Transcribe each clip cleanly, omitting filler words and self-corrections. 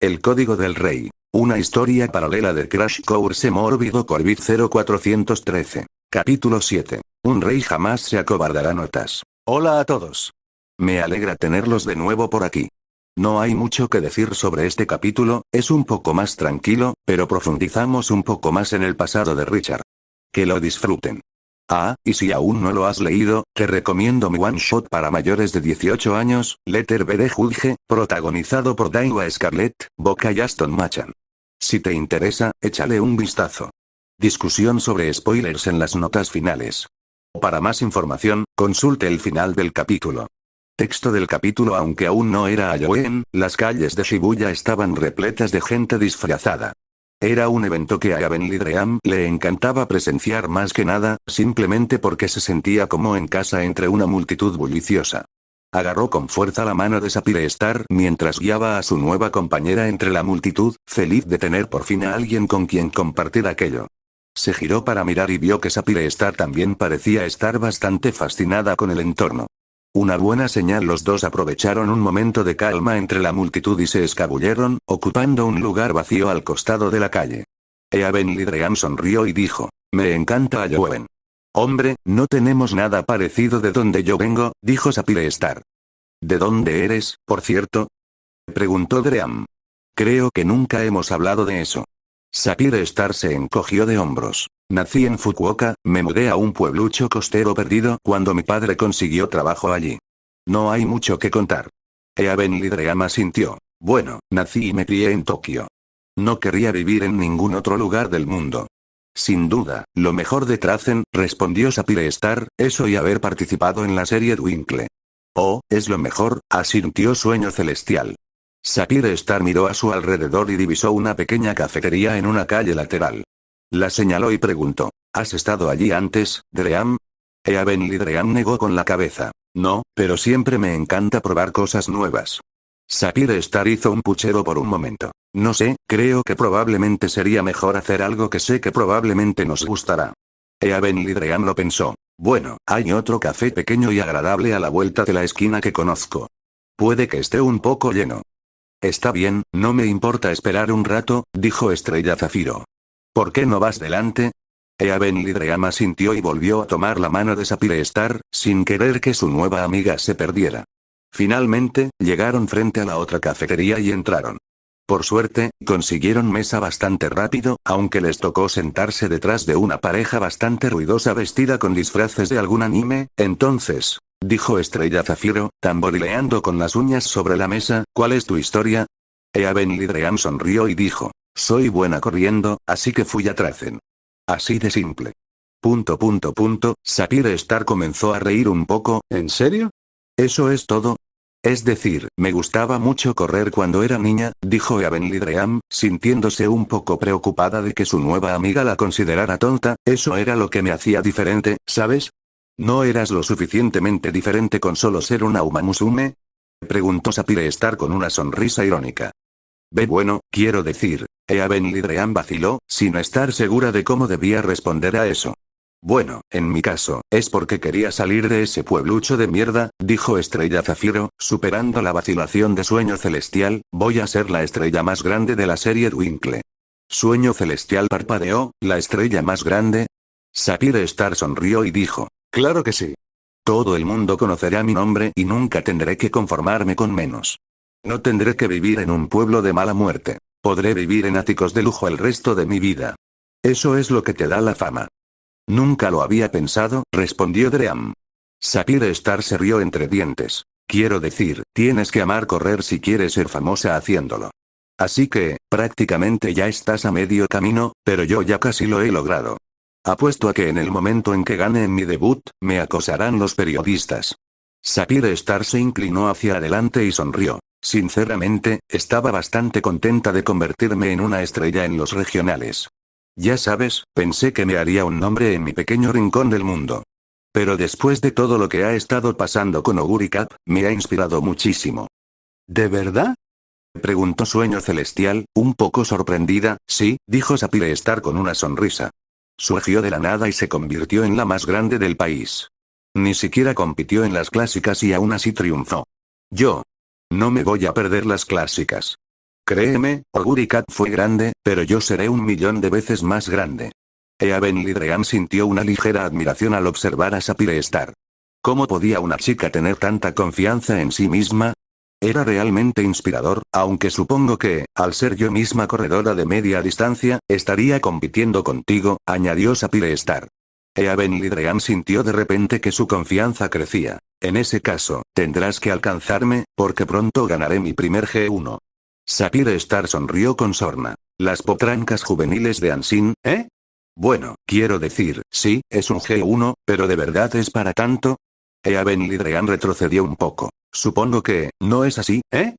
El código del rey. Una historia paralela de Crash Course Mórbido Corbit 0413. Capítulo 7. Un rey jamás se acobardará. Notas. Hola a todos. Me alegra tenerlos de nuevo por aquí. No hay mucho que decir sobre este capítulo, es un poco más tranquilo, pero profundizamos un poco más en el pasado de Richard. Que lo disfruten. Ah, y si aún no lo has leído, te recomiendo mi one shot para mayores de 18 años, Letter B de Judge, protagonizado por Daiwa Scarlett, Boca y Aston Machan. Si te interesa, échale un vistazo. Discusión sobre spoilers en las notas finales. Para más información, consulte el final del capítulo. Texto del capítulo. Aunque aún no era Halloween, las calles de Shibuya estaban repletas de gente disfrazada. Era un evento que a Evenly Dream le encantaba presenciar más que nada, simplemente porque se sentía como en casa entre una multitud bulliciosa. Agarró con fuerza la mano de Sapphire Star mientras guiaba a su nueva compañera entre la multitud, feliz de tener por fin a alguien con quien compartir aquello. Se giró para mirar y vio que Sapphire Star también parecía estar bastante fascinada con el entorno. Una buena señal. Los dos aprovecharon un momento de calma entre la multitud y se escabulleron, ocupando un lugar vacío al costado de la calle. Evenly Dream sonrió y dijo: me encanta Halloween. Hombre, no tenemos nada parecido de donde yo vengo, dijo Sapphire Star. ¿De dónde eres, por cierto? Preguntó Dream. Creo que nunca hemos hablado de eso. Sapphire Star se encogió de hombros. Nací en Fukuoka, me mudé a un pueblucho costero perdido cuando mi padre consiguió trabajo allí. No hay mucho que contar. Evenly Dream asintió. Bueno, nací y me crié en Tokio. No querría vivir en ningún otro lugar del mundo. Sin duda, lo mejor de Trazen, respondió Sapphire Star, eso y haber participado en la serie Twinkle. Oh, es lo mejor, asintió Sueño Celestial. Sapphire Star miró a su alrededor y divisó una pequeña cafetería en una calle lateral. La señaló y preguntó: ¿has estado allí antes, Dream? Evenly Dream negó con la cabeza. No, pero siempre me encanta probar cosas nuevas. Sapphire Star hizo un puchero por un momento. No sé, creo que probablemente sería mejor hacer algo que sé que probablemente nos gustará. Evenly Dream lo pensó. Bueno, hay otro café pequeño y agradable a la vuelta de la esquina que conozco. Puede que esté un poco lleno. Está bien, no me importa esperar un rato, dijo Estrella Zafiro. ¿Por qué no vas delante? Evenly Dream asintió y volvió a tomar la mano de Sapphire Star, sin querer que su nueva amiga se perdiera. Finalmente, llegaron frente a la otra cafetería y entraron. Por suerte, consiguieron mesa bastante rápido, aunque les tocó sentarse detrás de una pareja bastante ruidosa vestida con disfraces de algún anime. Entonces, dijo Estrella Zafiro, tamborileando con las uñas sobre la mesa, ¿cuál es tu historia? Evenly Dream sonrió y dijo: soy buena corriendo, así que fui a Trazen. Así de simple. Sapphire Star comenzó a reír un poco. ¿En serio? ¿Eso es todo? Es decir, me gustaba mucho correr cuando era niña, dijo Evenly Dream, sintiéndose un poco preocupada de que su nueva amiga la considerara tonta. Eso era lo que me hacía diferente, ¿sabes? ¿No eras lo suficientemente diferente con solo ser una Uma Musume? Preguntó Sapphire Star con una sonrisa irónica. Bueno, quiero decir, Evenly Dream vaciló, sin estar segura de cómo debía responder a eso. Bueno, en mi caso, es porque quería salir de ese pueblucho de mierda, dijo Estrella Zafiro, superando la vacilación de Sueño Celestial, voy a ser la estrella más grande de la serie Twinkle. Sueño Celestial parpadeó, ¿la estrella más grande? Sapphire Star sonrió y dijo: claro que sí. Todo el mundo conocerá mi nombre y nunca tendré que conformarme con menos. No tendré que vivir en un pueblo de mala muerte. Podré vivir en áticos de lujo el resto de mi vida. Eso es lo que te da la fama. Nunca lo había pensado, respondió Dream. Sapphire Star se rió entre dientes. Quiero decir, tienes que amar correr si quieres ser famosa haciéndolo. Así que, prácticamente ya estás a medio camino, pero yo ya casi lo he logrado. Apuesto a que en el momento en que gane en mi debut, me acosarán los periodistas. Sapphire Star se inclinó hacia adelante y sonrió. Sinceramente, estaba bastante contenta de convertirme en una estrella en los regionales. Ya sabes, pensé que me haría un nombre en mi pequeño rincón del mundo. Pero después de todo lo que ha estado pasando con Oguri Cap, me ha inspirado muchísimo. ¿De verdad? Preguntó Sueño Celestial, un poco sorprendida. Sí, dijo Sapphire Star con una sonrisa. Surgió de la nada y se convirtió en la más grande del país. Ni siquiera compitió en las clásicas y aún así triunfó. Yo. No me voy a perder las clásicas. Créeme, Ogurikat fue grande, pero yo seré 1.000.000 de veces más grande. Eabenlidrean sintió una ligera admiración al observar a Sapphire Star. ¿Cómo podía una chica tener tanta confianza en sí misma? Era realmente inspirador, aunque supongo que, al ser yo misma corredora de media distancia, estaría compitiendo contigo, añadió Sapphire Star. Eabenlidrean sintió de repente que su confianza crecía. En ese caso, tendrás que alcanzarme, porque pronto ganaré mi primer G1. Sapphire Star sonrió con sorna. Las potrancas juveniles de Anshin, ¿eh? Bueno, quiero decir, sí, es un G1, pero ¿de verdad es para tanto? Eabenlidrean retrocedió un poco. Supongo que, ¿no es así, eh?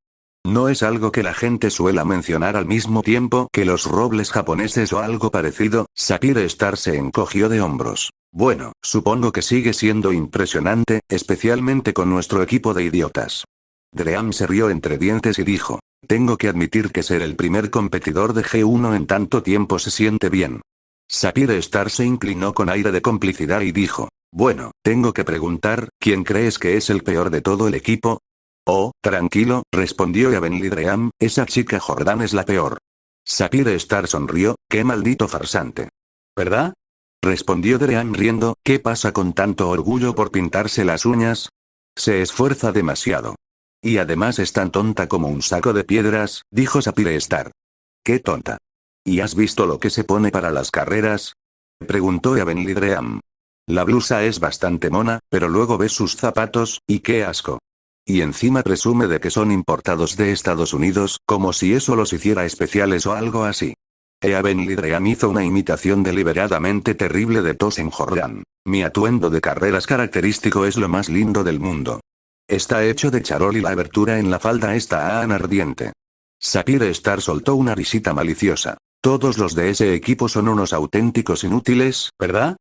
¿No es algo que la gente suela mencionar al mismo tiempo que los robles japoneses o algo parecido? Sapphire Star se encogió de hombros. Bueno, supongo que sigue siendo impresionante, especialmente con nuestro equipo de idiotas. Dream se rió entre dientes y dijo, tengo que admitir que ser el primer competidor de G1 en tanto tiempo se siente bien. Sapphire Star se inclinó con aire de complicidad y dijo, bueno, tengo que preguntar, ¿quién crees que es el peor de todo el equipo? Oh, tranquilo, respondió Eabenlidrean, esa chica Jordan es la peor. Sapphire Star sonrió, qué maldito farsante. ¿Verdad? Respondió Dream riendo, ¿qué pasa con tanto orgullo por pintarse las uñas? Se esfuerza demasiado. Y además es tan tonta como un saco de piedras, dijo Sapphire Star. ¿Qué tonta? ¿Y has visto lo que se pone para las carreras? Preguntó Eabenlidrean. La blusa es bastante mona, pero luego ves sus zapatos, y qué asco. Y encima presume de que son importados de Estados Unidos, como si eso los hiciera especiales o algo así. Eabenlidrean hizo una imitación deliberadamente terrible de Tosen Jordan. Mi atuendo de carreras característico es lo más lindo del mundo. Está hecho de charol y la abertura en la falda está ardiente. Sapphire Star soltó una risita maliciosa. Todos los de ese equipo son unos auténticos inútiles, ¿verdad?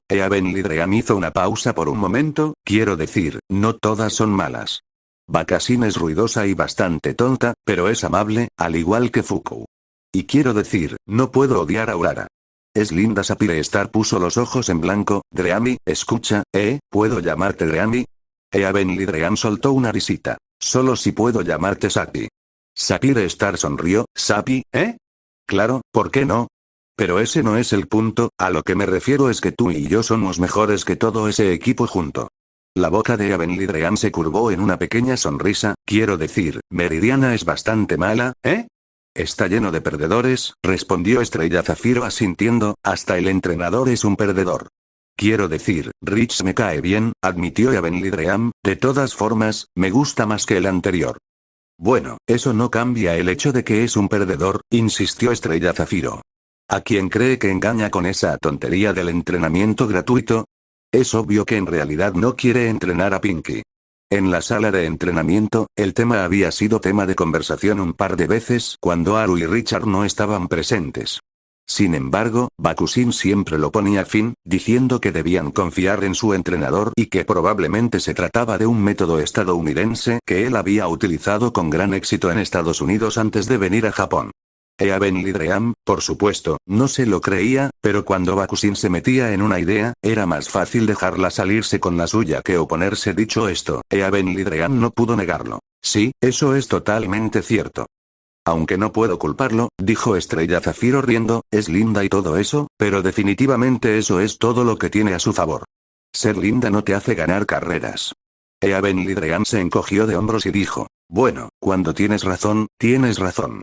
Eabenlidrean hizo una pausa por un momento, quiero decir, no todas son malas. Bakasin es ruidosa y bastante tonta, pero es amable, al igual que Fuku. Y quiero decir, no puedo odiar a Urara. Es linda. Sapphire Star puso los ojos en blanco. Dreamy, escucha, ¿puedo llamarte Dreamy? Eabenlidrean soltó una risita. Solo si puedo llamarte Sapi. Sapphire Star sonrió, ¿Sapi, Claro, ¿por qué no? Pero ese no es el punto, a lo que me refiero es que tú y yo somos mejores que todo ese equipo junto. La boca de Eabenlidrean se curvó en una pequeña sonrisa, quiero decir, Meridiana es bastante mala, ¿eh? Está lleno de perdedores, respondió Estrella Zafiro asintiendo, hasta el entrenador es un perdedor. Quiero decir, Rich me cae bien, admitió Eabenlidrean, de todas formas, me gusta más que el anterior. Bueno, eso no cambia el hecho de que es un perdedor, insistió Estrella Zafiro. ¿A quién cree que engaña con esa tontería del entrenamiento gratuito? Es obvio que en realidad no quiere entrenar a Pinky. En la sala de entrenamiento, el tema había sido tema de conversación un par de veces cuando Haru y Richard no estaban presentes. Sin embargo, Bakushin siempre lo ponía fin, diciendo que debían confiar en su entrenador y que probablemente se trataba de un método estadounidense que él había utilizado con gran éxito en Estados Unidos antes de venir a Japón. Eabenlidrean, por supuesto, no se lo creía, pero cuando Bakushin se metía en una idea, era más fácil dejarla salirse con la suya que oponerse. Dicho esto, Eabenlidrean no pudo negarlo. Sí, eso es totalmente cierto. Aunque no puedo culparlo, dijo Estrella Zafiro riendo, es linda y todo eso, pero definitivamente eso es todo lo que tiene a su favor. Ser linda no te hace ganar carreras. Eabenlidrean se encogió de hombros y dijo, bueno, cuando tienes razón, tienes razón.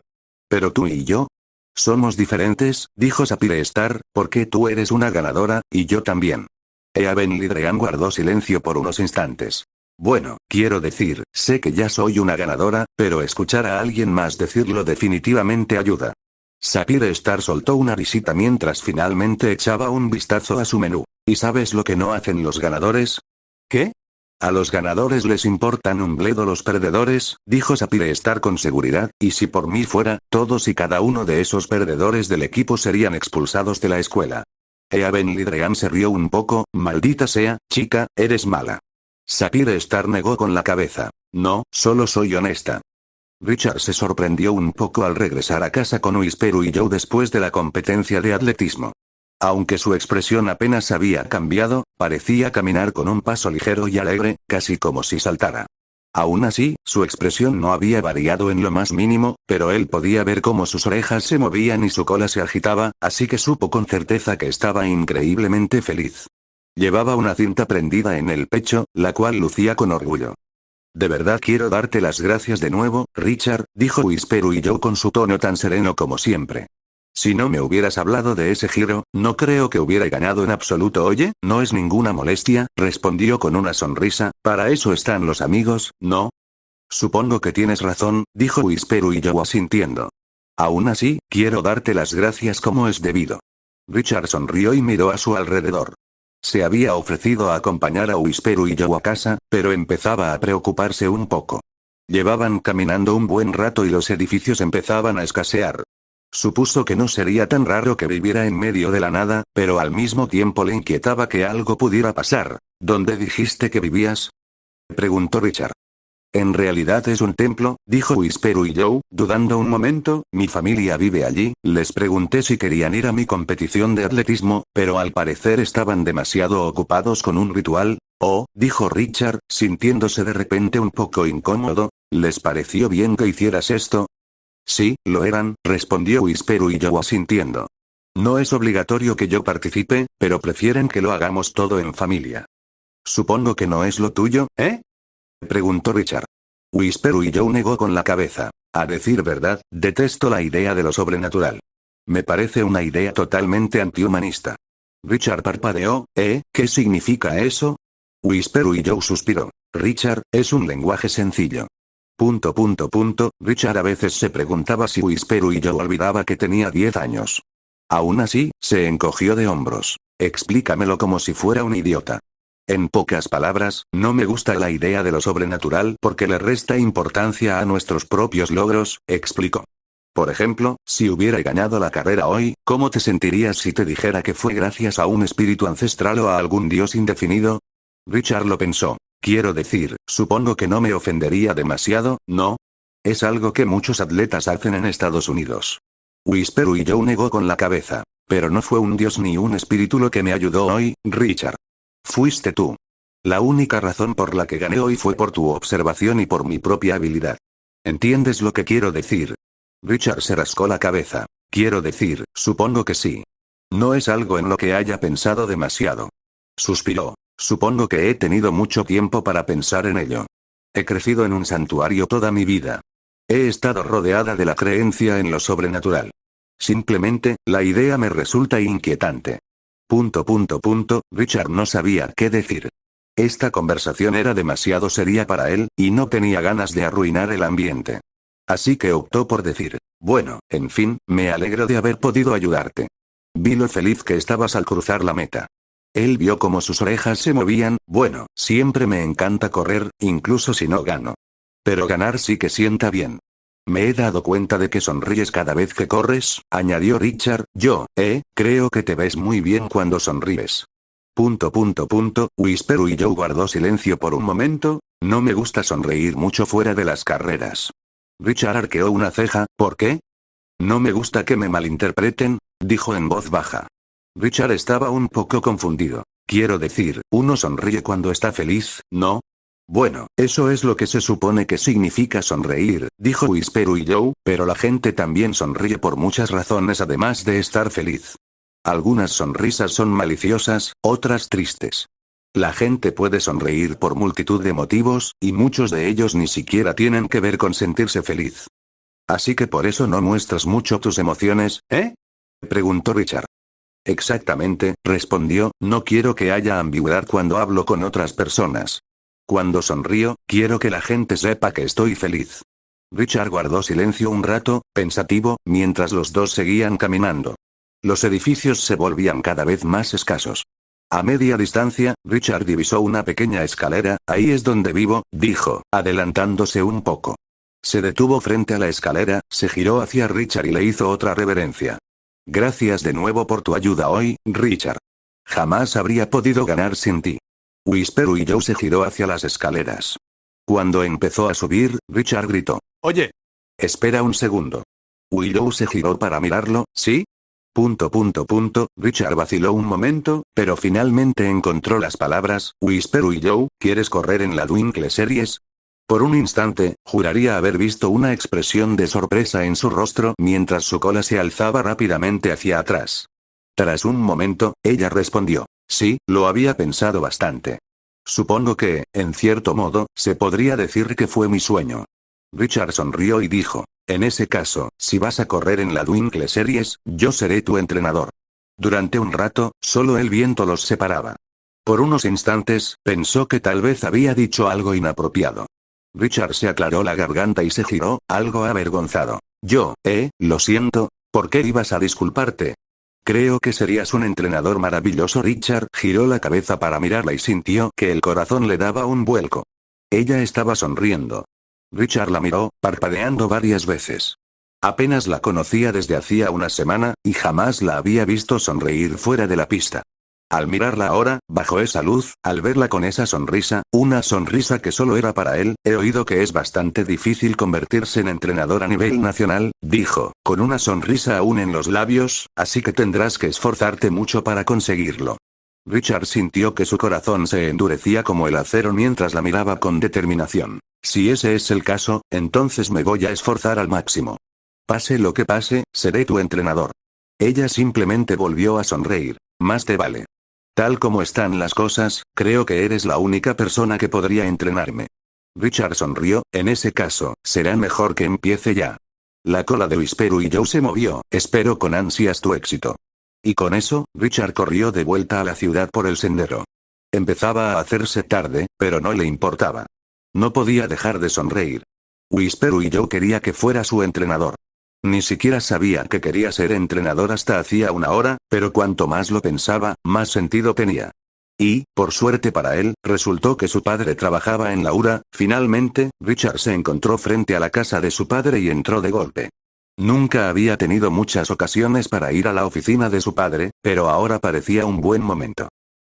Pero tú y yo somos diferentes, dijo Sapphire Star, porque tú eres una ganadora, y yo también. Eabenlidrean guardó silencio por unos instantes. Bueno, quiero decir, sé que ya soy una ganadora, pero escuchar a alguien más decirlo definitivamente ayuda. Sapphire Star soltó una risita mientras finalmente echaba un vistazo a su menú. ¿Y sabes lo que no hacen los ganadores? ¿Qué? A los ganadores les importan un bledo los perdedores, dijo Sapphire Star con seguridad, y si por mí fuera, todos y cada uno de esos perdedores del equipo serían expulsados de la escuela. Eabenlidrean se rió un poco, maldita sea, chica, eres mala. Sapphire Star negó con la cabeza. No, solo soy honesta. Richard se sorprendió un poco al regresar a casa con Whisperu y Joe después de la competencia de atletismo. Aunque su expresión apenas había cambiado, parecía caminar con un paso ligero y alegre, casi como si saltara. Aún así, su expresión no había variado en lo más mínimo, pero él podía ver cómo sus orejas se movían y su cola se agitaba, así que supo con certeza que estaba increíblemente feliz. Llevaba una cinta prendida en el pecho, la cual lucía con orgullo. De verdad quiero darte las gracias de nuevo, Richard, dijo Whisperu y yo con su tono tan sereno como siempre. Si no me hubieras hablado de ese giro, no creo que hubiera ganado en absoluto. Oye, no es ninguna molestia, respondió con una sonrisa, para eso están los amigos, ¿no? Supongo que tienes razón, dijo Whisperu y yo asintiendo. Aún así, quiero darte las gracias como es debido. Richard sonrió y miró a su alrededor. Se había ofrecido a acompañar a Whisperu y yo a casa, pero empezaba a preocuparse un poco. Llevaban caminando un buen rato y los edificios empezaban a escasear. Supuso que no sería tan raro que viviera en medio de la nada, pero al mismo tiempo le inquietaba que algo pudiera pasar. ¿Dónde dijiste que vivías?, preguntó Richard. En realidad es un templo, dijo Whisperu y Joe, dudando un momento. Mi familia vive allí. Les pregunté si querían ir a mi competición de atletismo, pero al parecer estaban demasiado ocupados con un ritual. Oh, dijo Richard, sintiéndose de repente un poco incómodo. ¿Les pareció bien que hicieras esto? Sí, lo eran, respondió Whisperu y Joe asintiendo. No es obligatorio que yo participe, pero prefieren que lo hagamos todo en familia. Supongo que no es lo tuyo, ¿eh?, preguntó Richard. Whisperu y Joe negó con la cabeza. A decir verdad, detesto la idea de lo sobrenatural. Me parece una idea totalmente antihumanista. Richard parpadeó. ¿Qué significa eso? Whisperu y Joe suspiró. Richard, es un lenguaje sencillo. Richard a veces se preguntaba si Whisperu y Joe olvidaba que tenía 10 años. Aún así, se encogió de hombros. Explícamelo como si fuera un idiota. En pocas palabras, no me gusta la idea de lo sobrenatural porque le resta importancia a nuestros propios logros, explicó. Por ejemplo, si hubiera ganado la carrera hoy, ¿cómo te sentirías si te dijera que fue gracias a un espíritu ancestral o a algún dios indefinido? Richard lo pensó. Quiero decir, supongo que no me ofendería demasiado, ¿no? Es algo que muchos atletas hacen en Estados Unidos. Whisperu y Joe negó con la cabeza. Pero no fue un dios ni un espíritu lo que me ayudó hoy, Richard. Fuiste tú. La única razón por la que gané hoy fue por tu observación y por mi propia habilidad. ¿Entiendes lo que quiero decir? Richard se rascó la cabeza. Quiero decir, supongo que sí. No es algo en lo que haya pensado demasiado. Suspiró. Supongo que he tenido mucho tiempo para pensar en ello. He crecido en un santuario toda mi vida. He estado rodeada de la creencia en lo sobrenatural. Simplemente, la idea me resulta inquietante. Richard no sabía qué decir. Esta conversación era demasiado seria para él, y no tenía ganas de arruinar el ambiente. Así que optó por decir, bueno, en fin, me alegro de haber podido ayudarte. Vi lo feliz que estabas al cruzar la meta. Él vio cómo sus orejas se movían. Bueno, siempre me encanta correr, incluso si no gano. Pero ganar sí que sienta bien. Me he dado cuenta de que sonríes cada vez que corres, añadió Richard. Creo que te ves muy bien cuando sonríes. Whisperu y Joe guardó silencio por un momento. No me gusta sonreír mucho fuera de las carreras. Richard arqueó una ceja. ¿Por qué? No me gusta que me malinterpreten, dijo en voz baja. Richard estaba un poco confundido. Quiero decir, uno sonríe cuando está feliz, ¿no? Bueno, eso es lo que se supone que significa sonreír, dijo Whisperu y Joe, pero la gente también sonríe por muchas razones además de estar feliz. Algunas sonrisas son maliciosas, otras tristes. La gente puede sonreír por multitud de motivos, y muchos de ellos ni siquiera tienen que ver con sentirse feliz. Así que por eso no muestras mucho tus emociones, ¿eh?, preguntó Richard. Exactamente, respondió, no quiero que haya ambigüedad cuando hablo con otras personas. Cuando sonrío, quiero que la gente sepa que estoy feliz. Richard guardó silencio un rato, pensativo, mientras los dos seguían caminando. Los edificios se volvían cada vez más escasos. A media distancia, Richard divisó una pequeña escalera. Ahí es donde vivo, dijo, adelantándose un poco. Se detuvo frente a la escalera, se giró hacia Richard y le hizo otra reverencia. Gracias de nuevo por tu ayuda hoy, Richard. Jamás habría podido ganar sin ti. Whisperu y Joe se giró hacia las escaleras. Cuando empezó a subir, Richard gritó. Oye. Espera un segundo. Willow se giró para mirarlo. ¿Sí? Richard vaciló un momento, pero finalmente encontró las palabras. Whisperu y Joe, ¿quieres correr en la Twinkle Series? Por un instante, juraría haber visto una expresión de sorpresa en su rostro mientras su cola se alzaba rápidamente hacia atrás. Tras un momento, ella respondió: sí, lo había pensado bastante. Supongo que, en cierto modo, se podría decir que fue mi sueño. Richard sonrió y dijo: en ese caso, si vas a correr en la Twinkle Series, yo seré tu entrenador. Durante un rato, solo el viento los separaba. Por unos instantes, pensó que tal vez había dicho algo inapropiado. Richard se aclaró la garganta y se giró, algo avergonzado. Lo siento, ¿por qué ibas a disculparte? Creo que serías un entrenador maravilloso. Richard giró la cabeza para mirarla y sintió que el corazón le daba un vuelco. Ella estaba sonriendo. Richard la miró, parpadeando varias veces. Apenas la conocía desde hacía una semana, y jamás la había visto sonreír fuera de la pista. Al mirarla ahora, bajo esa luz, al verla con esa sonrisa, una sonrisa que solo era para él, he oído que es bastante difícil convertirse en entrenador a nivel nacional, dijo, con una sonrisa aún en los labios, así que tendrás que esforzarte mucho para conseguirlo. Richard sintió que su corazón se endurecía como el acero mientras la miraba con determinación. Si ese es el caso, entonces me voy a esforzar al máximo. Pase lo que pase, seré tu entrenador. Ella simplemente volvió a sonreír. Más te vale. Tal como están las cosas, creo que eres la única persona que podría entrenarme. Richard sonrió, en ese caso, será mejor que empiece ya. La cola de Whisperu y Joe se movió, espero con ansias tu éxito. Y con eso, Richard corrió de vuelta a la ciudad por el sendero. Empezaba a hacerse tarde, pero no le importaba. No podía dejar de sonreír. Whisperu y Joe quería que fuera su entrenador. Ni siquiera sabía que quería ser entrenador hasta hacía una hora, pero cuanto más lo pensaba, más sentido tenía. Y, por suerte para él, resultó que su padre trabajaba en la URA. Finalmente, Richard se encontró frente a la casa de su padre y entró de golpe. Nunca había tenido muchas ocasiones para ir a la oficina de su padre, pero ahora parecía un buen momento.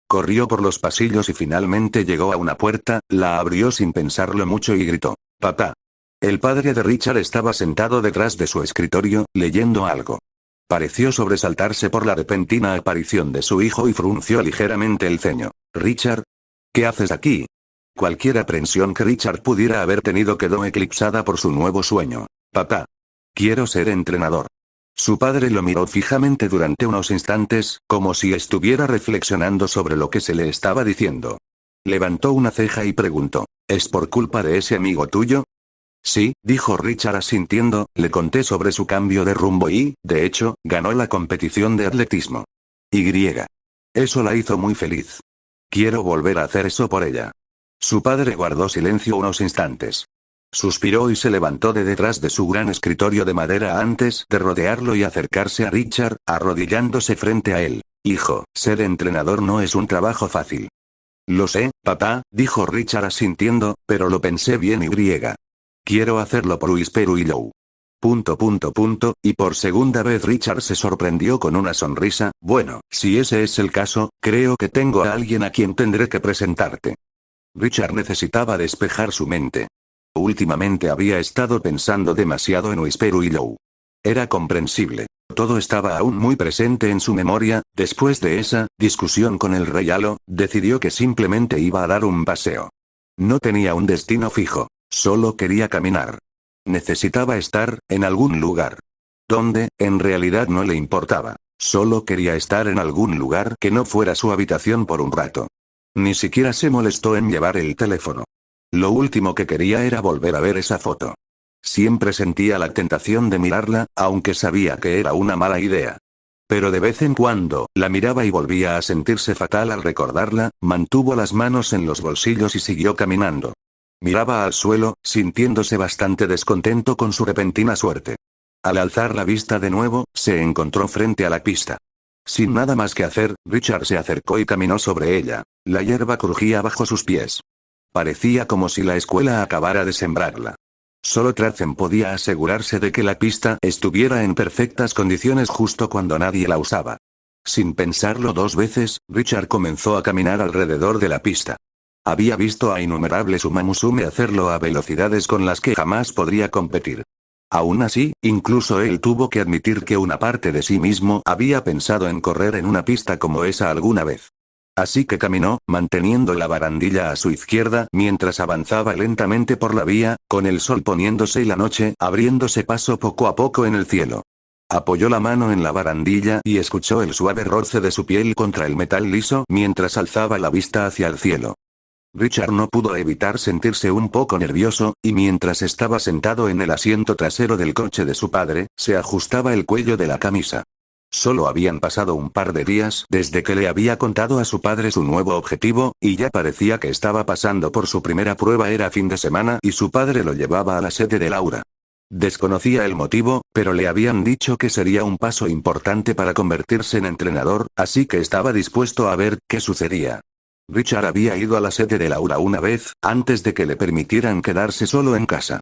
Corrió por los pasillos y finalmente llegó a una puerta, la abrió sin pensarlo mucho y gritó: «¡Papá!». El padre de Richard estaba sentado detrás de su escritorio, leyendo algo. Pareció sobresaltarse por la repentina aparición de su hijo y frunció ligeramente el ceño. «Richard, ¿qué haces aquí?». Cualquier aprensión que Richard pudiera haber tenido quedó eclipsada por su nuevo sueño. «Papá. Quiero ser entrenador». Su padre lo miró fijamente durante unos instantes, como si estuviera reflexionando sobre lo que se le estaba diciendo. Levantó una ceja y preguntó: «¿Es por culpa de ese amigo tuyo?». «Sí», dijo Richard asintiendo, le conté sobre su cambio de rumbo y, de hecho, ganó la competición de atletismo. Eso la hizo muy feliz. Quiero volver a hacer eso por ella». Su padre guardó silencio unos instantes. Suspiró y se levantó de detrás de su gran escritorio de madera antes de rodearlo y acercarse a Richard, arrodillándose frente a él. «Hijo, ser entrenador no es un trabajo fácil». «Lo sé, papá», dijo Richard asintiendo, «pero lo pensé bien y quiero hacerlo por Whisperu y Joe». Y por segunda vez Richard se sorprendió con una sonrisa. «Bueno, si ese es el caso, creo que tengo a alguien a quien tendré que presentarte». Richard necesitaba despejar su mente. Últimamente había estado pensando demasiado en Whisperu y Joe. Era comprensible. Todo estaba aún muy presente en su memoria. Después de esa discusión con el Rey Halo, decidió que simplemente iba a dar un paseo. No tenía un destino fijo. Solo quería caminar. Necesitaba estar en algún lugar. Donde, en realidad no le importaba. Solo quería estar en algún lugar que no fuera su habitación por un rato. Ni siquiera se molestó en llevar el teléfono. Lo último que quería era volver a ver esa foto. Siempre sentía la tentación de mirarla, aunque sabía que era una mala idea. Pero de vez en cuando, la miraba y volvía a sentirse fatal al recordarla. Mantuvo las manos en los bolsillos y siguió caminando. Miraba al suelo, sintiéndose bastante descontento con su repentina suerte. Al alzar la vista de nuevo, se encontró frente a la pista. Sin nada más que hacer, Richard se acercó y caminó sobre ella. La hierba crujía bajo sus pies. Parecía como si la escuela acabara de sembrarla. Solo Tratzen podía asegurarse de que la pista estuviera en perfectas condiciones justo cuando nadie la usaba. Sin pensarlo dos veces, Richard comenzó a caminar alrededor de la pista. Había visto a innumerables Umamusume hacerlo a velocidades con las que jamás podría competir. Aún así, incluso él tuvo que admitir que una parte de sí mismo había pensado en correr en una pista como esa alguna vez. Así que caminó, manteniendo la barandilla a su izquierda mientras avanzaba lentamente por la vía, con el sol poniéndose y la noche abriéndose paso poco a poco en el cielo. Apoyó la mano en la barandilla y escuchó el suave roce de su piel contra el metal liso mientras alzaba la vista hacia el cielo. Richard no pudo evitar sentirse un poco nervioso, y mientras estaba sentado en el asiento trasero del coche de su padre, se ajustaba el cuello de la camisa. Solo habían pasado un par de días desde que le había contado a su padre su nuevo objetivo, y ya parecía que estaba pasando por su primera prueba. Era fin de semana y su padre lo llevaba a la sede de Laura. Desconocía el motivo, pero le habían dicho que sería un paso importante para convertirse en entrenador, así que estaba dispuesto a ver qué sucedía. Richard había ido a la sede de Laura una vez, antes de que le permitieran quedarse solo en casa.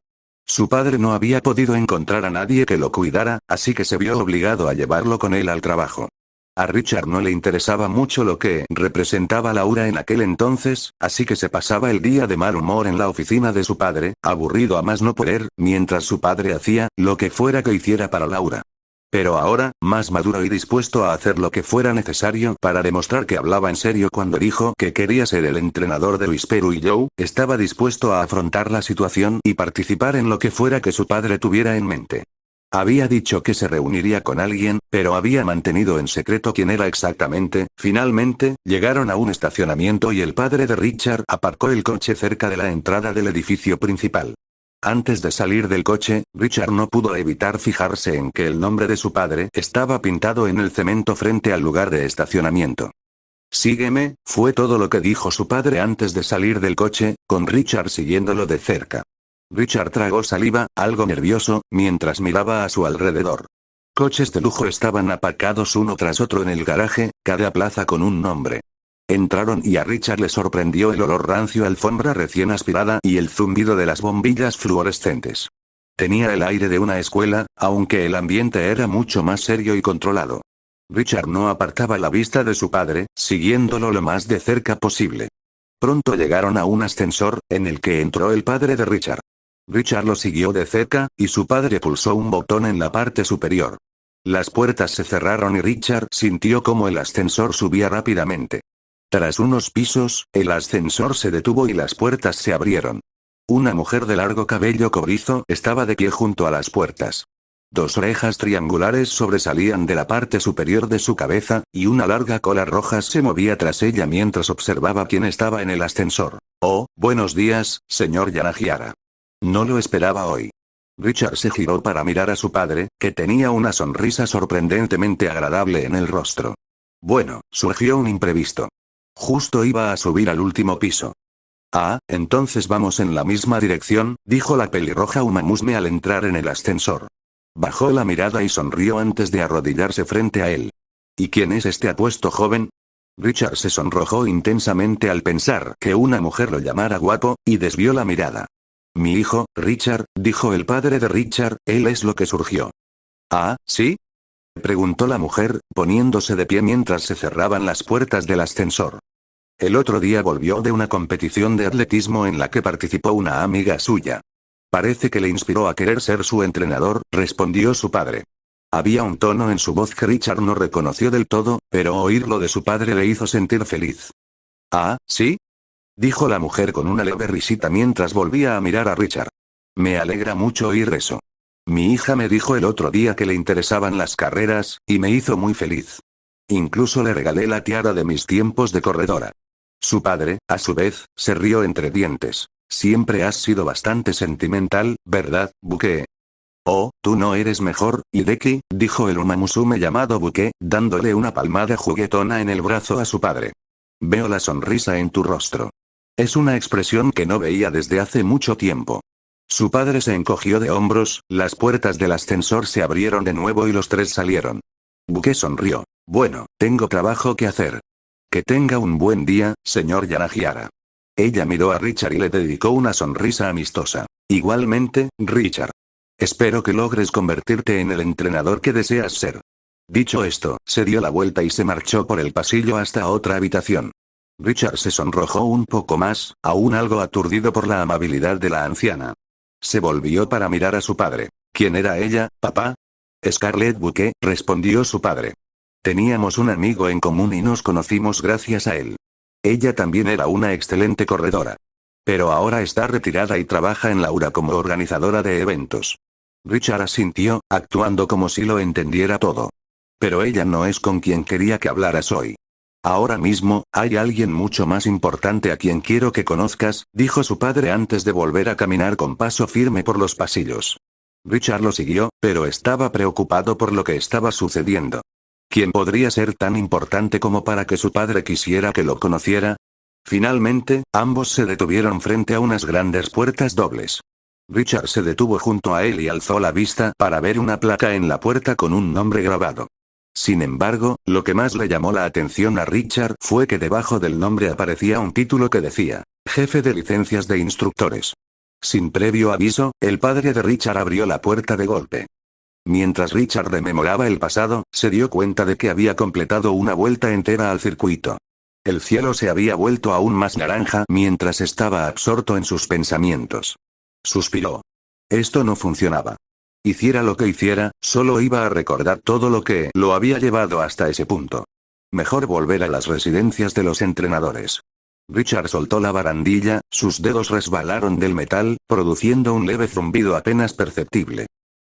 Su padre no había podido encontrar a nadie que lo cuidara, así que se vio obligado a llevarlo con él al trabajo. A Richard no le interesaba mucho lo que representaba Laura en aquel entonces, así que se pasaba el día de mal humor en la oficina de su padre, aburrido a más no poder, mientras su padre hacía lo que fuera que hiciera para Laura. Pero ahora, más maduro y dispuesto a hacer lo que fuera necesario para demostrar que hablaba en serio cuando dijo que quería ser el entrenador de Luis Peru y Joe, estaba dispuesto a afrontar la situación y participar en lo que fuera que su padre tuviera en mente. Había dicho que se reuniría con alguien, pero había mantenido en secreto quién era exactamente. Finalmente, llegaron a un estacionamiento y el padre de Richard aparcó el coche cerca de la entrada del edificio principal. Antes de salir del coche, Richard no pudo evitar fijarse en que el nombre de su padre estaba pintado en el cemento frente al lugar de estacionamiento. «Sígueme», fue todo lo que dijo su padre antes de salir del coche, con Richard siguiéndolo de cerca. Richard tragó saliva, algo nervioso, mientras miraba a su alrededor. Coches de lujo estaban aparcados uno tras otro en el garaje, cada plaza con un nombre. Entraron y a Richard le sorprendió el olor rancio a alfombra recién aspirada y el zumbido de las bombillas fluorescentes. Tenía el aire de una escuela, aunque el ambiente era mucho más serio y controlado. Richard no apartaba la vista de su padre, siguiéndolo lo más de cerca posible. Pronto llegaron a un ascensor, en el que entró el padre de Richard. Richard lo siguió de cerca, y su padre pulsó un botón en la parte superior. Las puertas se cerraron y Richard sintió cómo el ascensor subía rápidamente. Tras unos pisos, el ascensor se detuvo y las puertas se abrieron. Una mujer de largo cabello cobrizo estaba de pie junto a las puertas. Dos orejas triangulares sobresalían de la parte superior de su cabeza, y una larga cola roja se movía tras ella mientras observaba quién estaba en el ascensor. «Oh, buenos días, señor Yanagiara. No lo esperaba hoy». Richard se giró para mirar a su padre, que tenía una sonrisa sorprendentemente agradable en el rostro. «Bueno, surgió un imprevisto. Justo iba a subir al último piso». «Ah, entonces vamos en la misma dirección», dijo la pelirroja Umamushme al entrar en el ascensor. Bajó la mirada y sonrió antes de arrodillarse frente a él. «¿Y quién es este apuesto joven?». Richard se sonrojó intensamente al pensar que una mujer lo llamara guapo, y desvió la mirada. «Mi hijo, Richard», dijo el padre de Richard, «él es lo que surgió». «Ah, ¿sí?», preguntó la mujer, poniéndose de pie mientras se cerraban las puertas del ascensor. «El otro día volvió de una competición de atletismo en la que participó una amiga suya. Parece que le inspiró a querer ser su entrenador», respondió su padre. Había un tono en su voz que Richard no reconoció del todo, pero oírlo de su padre le hizo sentir feliz. «Ah, ¿sí?», dijo la mujer con una leve risita mientras volvía a mirar a Richard. «Me alegra mucho oír eso. Mi hija me dijo el otro día que le interesaban las carreras, y me hizo muy feliz. Incluso le regalé la tiara de mis tiempos de corredora». Su padre, a su vez, se rió entre dientes. «Siempre has sido bastante sentimental, ¿verdad, Buque?». «Oh, tú no eres mejor, Hideki», dijo el Umamusume llamado Buque, dándole una palmada juguetona en el brazo a su padre. «Veo la sonrisa en tu rostro. Es una expresión que no veía desde hace mucho tiempo». Su padre se encogió de hombros, las puertas del ascensor se abrieron de nuevo y los tres salieron. Buque sonrió. «Bueno, tengo trabajo que hacer. Que tenga un buen día, señor Yanagiara». Ella miró a Richard y le dedicó una sonrisa amistosa. «Igualmente, Richard. Espero que logres convertirte en el entrenador que deseas ser». Dicho esto, se dio la vuelta y se marchó por el pasillo hasta otra habitación. Richard se sonrojó un poco más, aún algo aturdido por la amabilidad de la anciana. Se volvió para mirar a su padre. «¿Quién era ella, papá?». «Scarlett Buque», respondió su padre. «Teníamos un amigo en común y nos conocimos gracias a él. Ella también era una excelente corredora. Pero ahora está retirada y trabaja en Laura como organizadora de eventos. Richard asintió, actuando como si lo entendiera todo. Pero ella no es con quien quería que hablaras hoy. Ahora mismo, hay alguien mucho más importante a quien quiero que conozcas, dijo su padre antes de volver a caminar con paso firme por los pasillos. Richard lo siguió, pero estaba preocupado por lo que estaba sucediendo. ¿Quién podría ser tan importante como para que su padre quisiera que lo conociera? Finalmente, ambos se detuvieron frente a unas grandes puertas dobles. Richard se detuvo junto a él y alzó la vista para ver una placa en la puerta con un nombre grabado. Sin embargo, lo que más le llamó la atención a Richard fue que debajo del nombre aparecía un título que decía, Jefe de licencias de instructores. Sin previo aviso, el padre de Richard abrió la puerta de golpe. Mientras Richard rememoraba el pasado, se dio cuenta de que había completado una vuelta entera al circuito. El cielo se había vuelto aún más naranja mientras estaba absorto en sus pensamientos. Suspiró. Esto no funcionaba. Hiciera lo que hiciera, solo iba a recordar todo lo que lo había llevado hasta ese punto. Mejor volver a las residencias de los entrenadores. Richard soltó la barandilla, sus dedos resbalaron del metal, produciendo un leve zumbido apenas perceptible.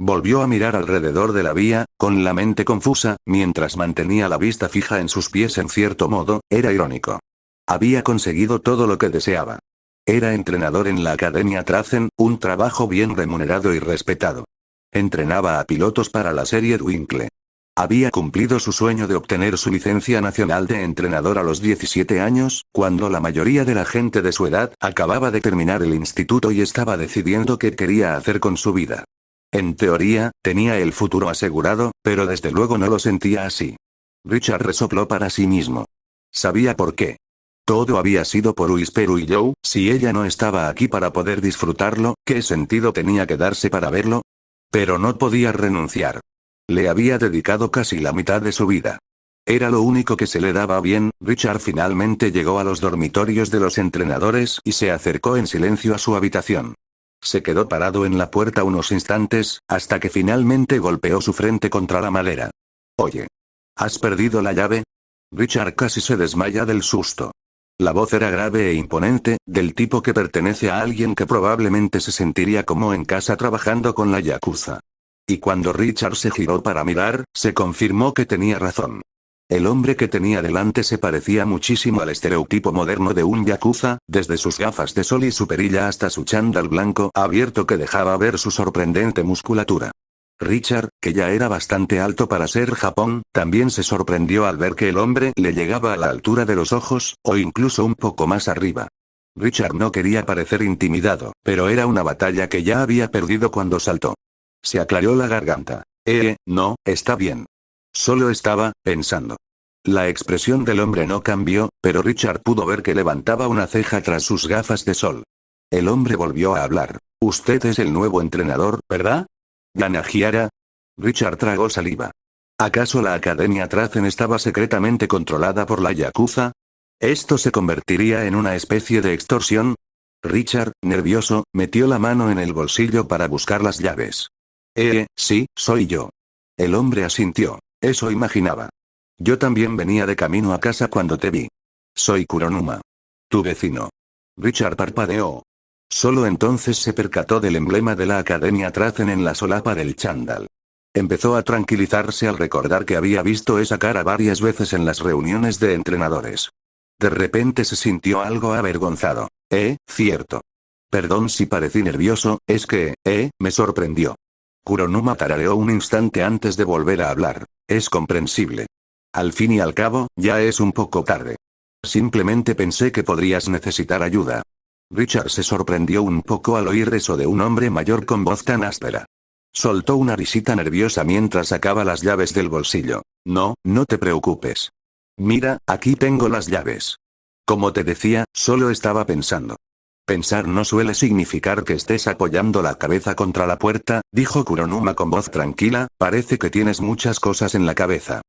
Volvió a mirar alrededor de la vía, con la mente confusa, mientras mantenía la vista fija en sus pies. En cierto modo, era irónico. Había conseguido todo lo que deseaba. Era entrenador en la Academia Trazen, un trabajo bien remunerado y respetado. Entrenaba a pilotos para la serie Twinkle. Había cumplido su sueño de obtener su licencia nacional de entrenador a los 17 años, cuando la mayoría de la gente de su edad acababa de terminar el instituto y estaba decidiendo qué quería hacer con su vida. En teoría, tenía el futuro asegurado, pero desde luego no lo sentía así. Richard resopló para sí mismo. Sabía por qué. Todo había sido por Whisperu y Joe. Si ella no estaba aquí para poder disfrutarlo, ¿qué sentido tenía quedarse para verlo? Pero no podía renunciar. Le había dedicado casi la mitad de su vida. Era lo único que se le daba bien. Richard finalmente llegó a los dormitorios de los entrenadores y se acercó en silencio a su habitación. Se quedó parado en la puerta unos instantes, hasta que finalmente golpeó su frente contra la madera. Oye. ¿Has perdido la llave? Richard casi se desmaya del susto. La voz era grave e imponente, del tipo que pertenece a alguien que probablemente se sentiría como en casa trabajando con la yakuza. Y cuando Richard se giró para mirar, se confirmó que tenía razón. El hombre que tenía delante se parecía muchísimo al estereotipo moderno de un yakuza, desde sus gafas de sol y su perilla hasta su chándal blanco abierto que dejaba ver su sorprendente musculatura. Richard, que ya era bastante alto para ser Japón, también se sorprendió al ver que el hombre le llegaba a la altura de los ojos, o incluso un poco más arriba. Richard no quería parecer intimidado, pero era una batalla que ya había perdido cuando saltó. Se aclaró la garganta. No, está bien. Solo estaba pensando. La expresión del hombre no cambió, pero Richard pudo ver que levantaba una ceja tras sus gafas de sol. El hombre volvió a hablar. Usted es el nuevo entrenador, ¿verdad? ¿Yanagiara? Richard tragó saliva. ¿Acaso la Academia Trazen estaba secretamente controlada por la yakuza? ¿Esto se convertiría en una especie de extorsión? Richard, nervioso, metió la mano en el bolsillo para buscar las llaves. Sí, soy yo. El hombre asintió. Eso imaginaba. Yo también venía de camino a casa cuando te vi. Soy Kuronuma. Tu vecino. Richard parpadeó. Solo entonces se percató del emblema de la Academia Trazen en la solapa del chándal. Empezó a tranquilizarse al recordar que había visto esa cara varias veces en las reuniones de entrenadores. De repente se sintió algo avergonzado. Cierto. Perdón si parecí nervioso, es que, me sorprendió. Kuronuma tarareó un instante antes de volver a hablar. Es comprensible. Al fin y al cabo, ya es un poco tarde. Simplemente pensé que podrías necesitar ayuda. Richard se sorprendió un poco al oír eso de un hombre mayor con voz tan áspera. Soltó una risita nerviosa mientras sacaba las llaves del bolsillo. No, no te preocupes. Mira, aquí tengo las llaves. Como te decía, solo estaba pensando. Pensar no suele significar que estés apoyando la cabeza contra la puerta, dijo Kuronuma con voz tranquila, parece que tienes muchas cosas en la cabeza.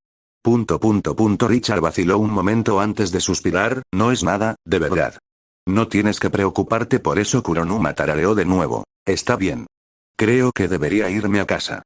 Richard vaciló un momento antes de suspirar, no es nada, de verdad. No tienes que preocuparte por eso. Kuronuma tarareó de nuevo. Está bien. Creo que debería irme a casa.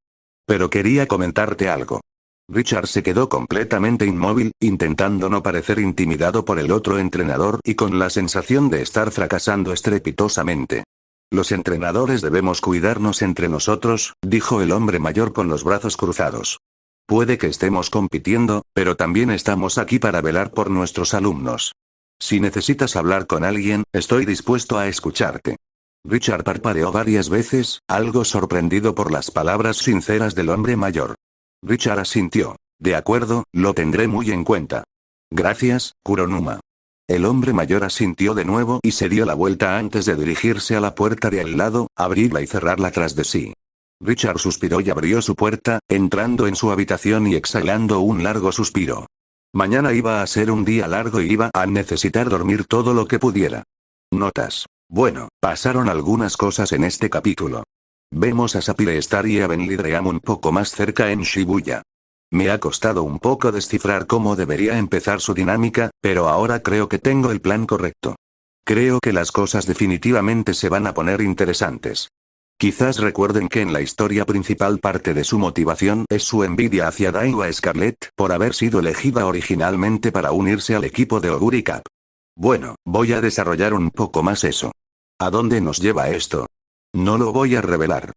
Pero quería comentarte algo. Richard se quedó completamente inmóvil, intentando no parecer intimidado por el otro entrenador y con la sensación de estar fracasando estrepitosamente. Los entrenadores debemos cuidarnos entre nosotros, dijo el hombre mayor con los brazos cruzados. Puede que estemos compitiendo, pero también estamos aquí para velar por nuestros alumnos. Si necesitas hablar con alguien, estoy dispuesto a escucharte. Richard parpadeó varias veces, algo sorprendido por las palabras sinceras del hombre mayor. Richard asintió. De acuerdo, lo tendré muy en cuenta. Gracias, Kuronuma. El hombre mayor asintió de nuevo y se dio la vuelta antes de dirigirse a la puerta de al lado, abrirla y cerrarla tras de sí. Richard suspiró y abrió su puerta, entrando en su habitación y exhalando un largo suspiro. Mañana iba a ser un día largo y iba a necesitar dormir todo lo que pudiera. Notas. Bueno, pasaron algunas cosas en este capítulo. Vemos a Sapphire Star y a Benlydream un poco más cerca en Shibuya. Me ha costado un poco descifrar cómo debería empezar su dinámica, pero ahora creo que tengo el plan correcto. Creo que las cosas definitivamente se van a poner interesantes. Quizás recuerden que en la historia principal parte de su motivación es su envidia hacia Daiwa Scarlet por haber sido elegida originalmente para unirse al equipo de Oguri Cup. Bueno, voy a desarrollar un poco más eso. ¿A dónde nos lleva esto? No lo voy a revelar.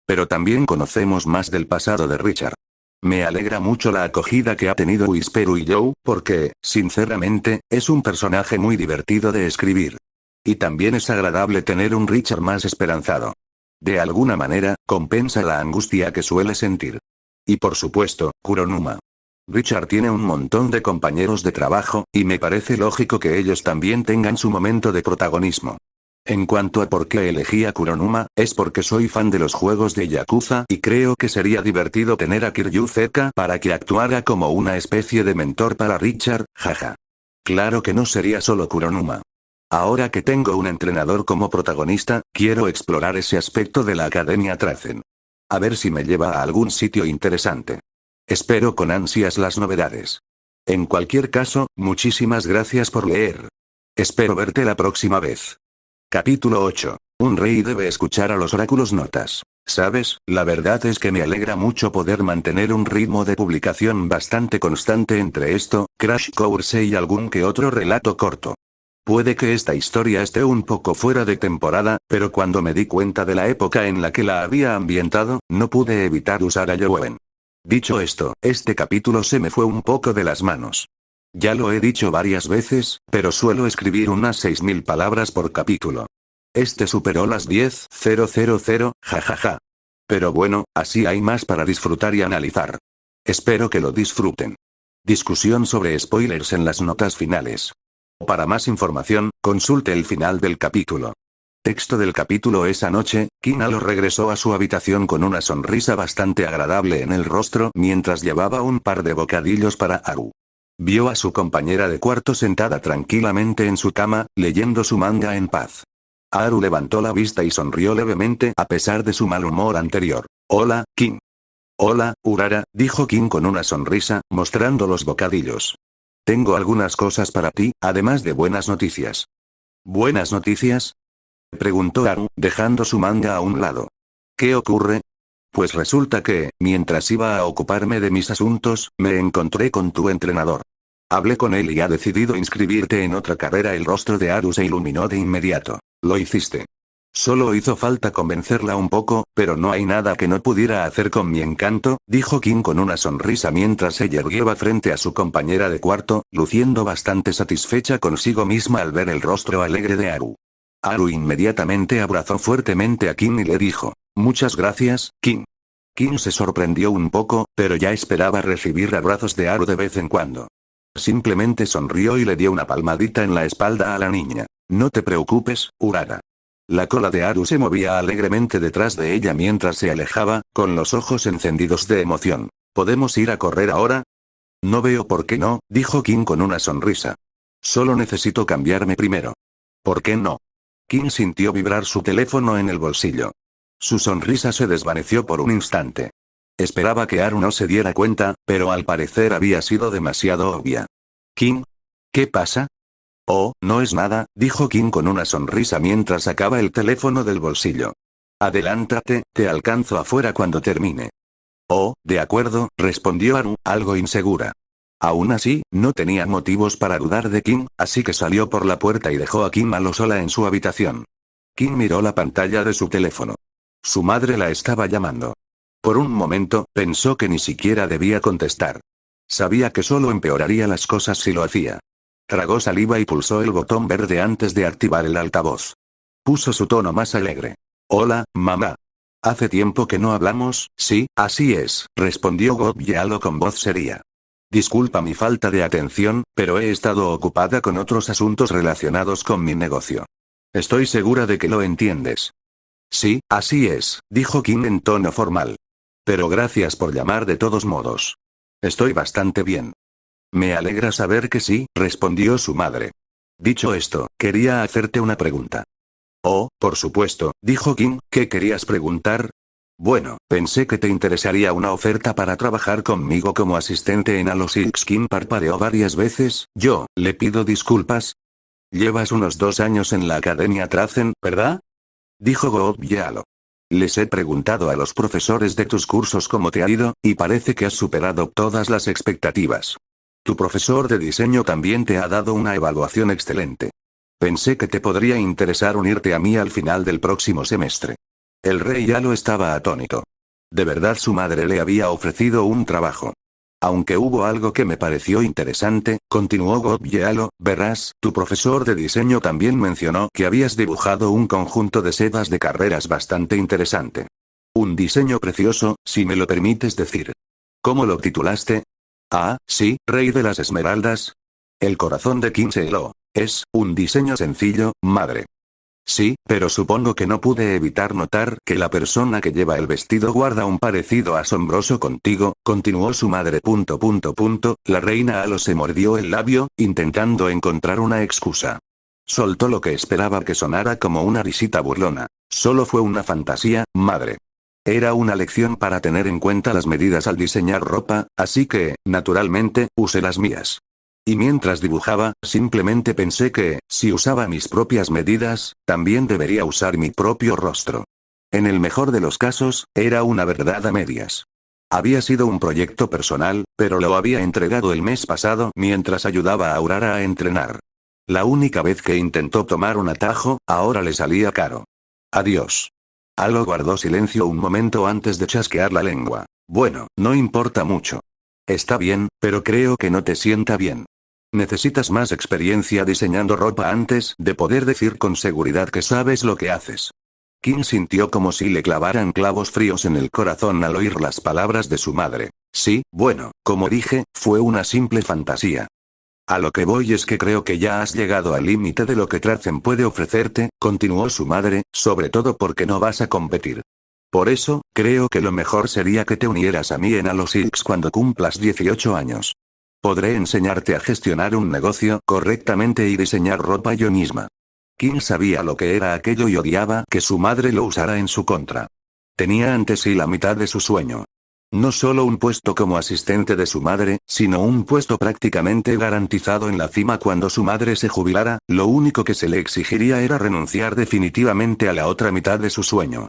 Pero también conocemos más del pasado de Richard. Me alegra mucho la acogida que ha tenido Whisperu y Joe, porque, sinceramente, es un personaje muy divertido de escribir. Y también es agradable tener un Richard más esperanzado. De alguna manera, compensa la angustia que suele sentir. Y por supuesto, Kuronuma. Richard tiene un montón de compañeros de trabajo, y me parece lógico que ellos también tengan su momento de protagonismo. En cuanto a por qué elegí a Kuronuma, es porque soy fan de los juegos de Yakuza y creo que sería divertido tener a Kiryu cerca para que actuara como una especie de mentor para Richard, jaja. Claro que no sería solo Kuronuma. Ahora que tengo un entrenador como protagonista, quiero explorar ese aspecto de la Academia Tracen. A ver si me lleva a algún sitio interesante. Espero con ansias las novedades. En cualquier caso, muchísimas gracias por leer. Espero verte la próxima vez. Capítulo 8. Un rey debe escuchar a los oráculos. Notas. Sabes, la verdad es que me alegra mucho poder mantener un ritmo de publicación bastante constante entre esto, Crash Course y algún que otro relato corto. Puede que esta historia esté un poco fuera de temporada, pero cuando me di cuenta de la época en la que la había ambientado, no pude evitar usar a Youen. Dicho esto, este capítulo se me fue un poco de las manos. Ya lo he dicho varias veces, pero suelo escribir unas 6000 palabras por capítulo. Este superó las 10.000, jajaja. Pero bueno, así hay más para disfrutar y analizar. Espero que lo disfruten. Discusión sobre spoilers en las notas finales. Para más información, consulte el final del capítulo. Texto del capítulo. Esa noche, Kinalo regresó a su habitación con una sonrisa bastante agradable en el rostro mientras llevaba un par de bocadillos para Haru. Vio a su compañera de cuarto sentada tranquilamente en su cama, leyendo su manga en paz. Haru levantó la vista y sonrió levemente a pesar de su mal humor anterior. Hola, Kin. Hola, Urara, dijo Kin con una sonrisa, mostrando los bocadillos. Tengo algunas cosas para ti, además de buenas noticias. ¿Buenas noticias? Preguntó Haru, dejando su manga a un lado. ¿Qué ocurre? Pues resulta que, mientras iba a ocuparme de mis asuntos, me encontré con tu entrenador. Hablé con él y ha decidido inscribirte en otra carrera. El rostro de Haru se iluminó de inmediato. Lo hiciste. Solo hizo falta convencerla un poco, pero no hay nada que no pudiera hacer con mi encanto, dijo Kin con una sonrisa mientras se yergueaba frente a su compañera de cuarto, luciendo bastante satisfecha consigo misma al ver el rostro alegre de Haru. Haru inmediatamente abrazó fuertemente a Kin y le dijo, muchas gracias, Kin. Kin se sorprendió un poco, pero ya esperaba recibir abrazos de Haru de vez en cuando. Simplemente sonrió y le dio una palmadita en la espalda a la niña. No te preocupes, Urara. La cola de Haru se movía alegremente detrás de ella mientras se alejaba, con los ojos encendidos de emoción. ¿Podemos ir a correr ahora? No veo por qué no, dijo Kin con una sonrisa. Solo necesito cambiarme primero. ¿Por qué no? Kin sintió vibrar su teléfono en el bolsillo. Su sonrisa se desvaneció por un instante. Esperaba que Haru no se diera cuenta, pero al parecer había sido demasiado obvia. ¿Kin? ¿Qué pasa? Oh, no es nada, dijo Kin con una sonrisa mientras sacaba el teléfono del bolsillo. Adelántate, te alcanzo afuera cuando termine. Oh, de acuerdo, respondió Anu, algo insegura. Aún así, no tenía motivos para dudar de Kim, así que salió por la puerta y dejó a Kim sola en su habitación. Kim miró la pantalla de su teléfono. Su madre la estaba llamando. Por un momento, pensó que ni siquiera debía contestar. Sabía que solo empeoraría las cosas si lo hacía. Tragó saliva y pulsó el botón verde antes de activar el altavoz. Puso su tono más alegre. Hola, mamá. Hace tiempo que no hablamos. Sí, así es, respondió Gobyalo con voz seria. Disculpa mi falta de atención, pero he estado ocupada con otros asuntos relacionados con mi negocio. Estoy segura de que lo entiendes. Sí, así es, dijo Kim en tono formal. Pero gracias por llamar de todos modos. Estoy bastante bien. Me alegra saber que sí, respondió su madre. Dicho esto, quería hacerte una pregunta. Oh, por supuesto, dijo Kim, ¿qué querías preguntar? Bueno, pensé que te interesaría una oferta para trabajar conmigo como asistente en Halo Six. Kim parpadeó varias veces. Yo, le pido disculpas. Llevas unos 2 años en la Academia Trazen, ¿verdad? Dijo Gobyalo. Les he preguntado a los profesores de tus cursos cómo te ha ido, y parece que has superado todas las expectativas. Tu profesor de diseño también te ha dado una evaluación excelente. Pensé que te podría interesar unirte a mí al final del próximo semestre. El rey Halo estaba atónito. De verdad su madre le había ofrecido un trabajo. Aunque hubo algo que me pareció interesante, continuó Gobyalo, verás, tu profesor de diseño también mencionó que habías dibujado un conjunto de sedas de carreras bastante interesante. Un diseño precioso, si me lo permites decir. ¿Cómo lo titulaste? Ah, sí, Rey de las Esmeraldas. El corazón de Kim se heló. Es un diseño sencillo, madre. Sí, pero supongo que no pude evitar notar que la persona que lleva el vestido guarda un parecido asombroso contigo, continuó su madre. La reina Halo se mordió el labio, intentando encontrar una excusa. Soltó lo que esperaba que sonara como una risita burlona. Solo fue una fantasía, madre. Era una lección para tener en cuenta las medidas al diseñar ropa, así que, naturalmente, usé las mías. Y mientras dibujaba, simplemente pensé que, si usaba mis propias medidas, también debería usar mi propio rostro. En el mejor de los casos, era una verdad a medias. Había sido un proyecto personal, pero lo había entregado el mes pasado mientras ayudaba a Aurora a entrenar. La única vez que intentó tomar un atajo, ahora le salía caro. Adiós. Halo guardó silencio un momento antes de chasquear la lengua. Bueno, no importa mucho. Está bien, pero creo que no te sienta bien. Necesitas más experiencia diseñando ropa antes de poder decir con seguridad que sabes lo que haces. Kim sintió como si le clavaran clavos fríos en el corazón al oír las palabras de su madre. Sí, bueno, como dije, fue una simple fantasía. A lo que voy es que creo que ya has llegado al límite de lo que Trazen puede ofrecerte, continuó su madre, sobre todo porque no vas a competir. Por eso, creo que lo mejor sería que te unieras a mí en Halo Six cuando cumplas 18 años. Podré enseñarte a gestionar un negocio correctamente y diseñar ropa yo misma. Kim sabía lo que era aquello y odiaba que su madre lo usara en su contra. Tenía ante sí la mitad de su sueño. No solo un puesto como asistente de su madre, sino un puesto prácticamente garantizado en la cima cuando su madre se jubilara. Lo único que se le exigiría era renunciar definitivamente a la otra mitad de su sueño.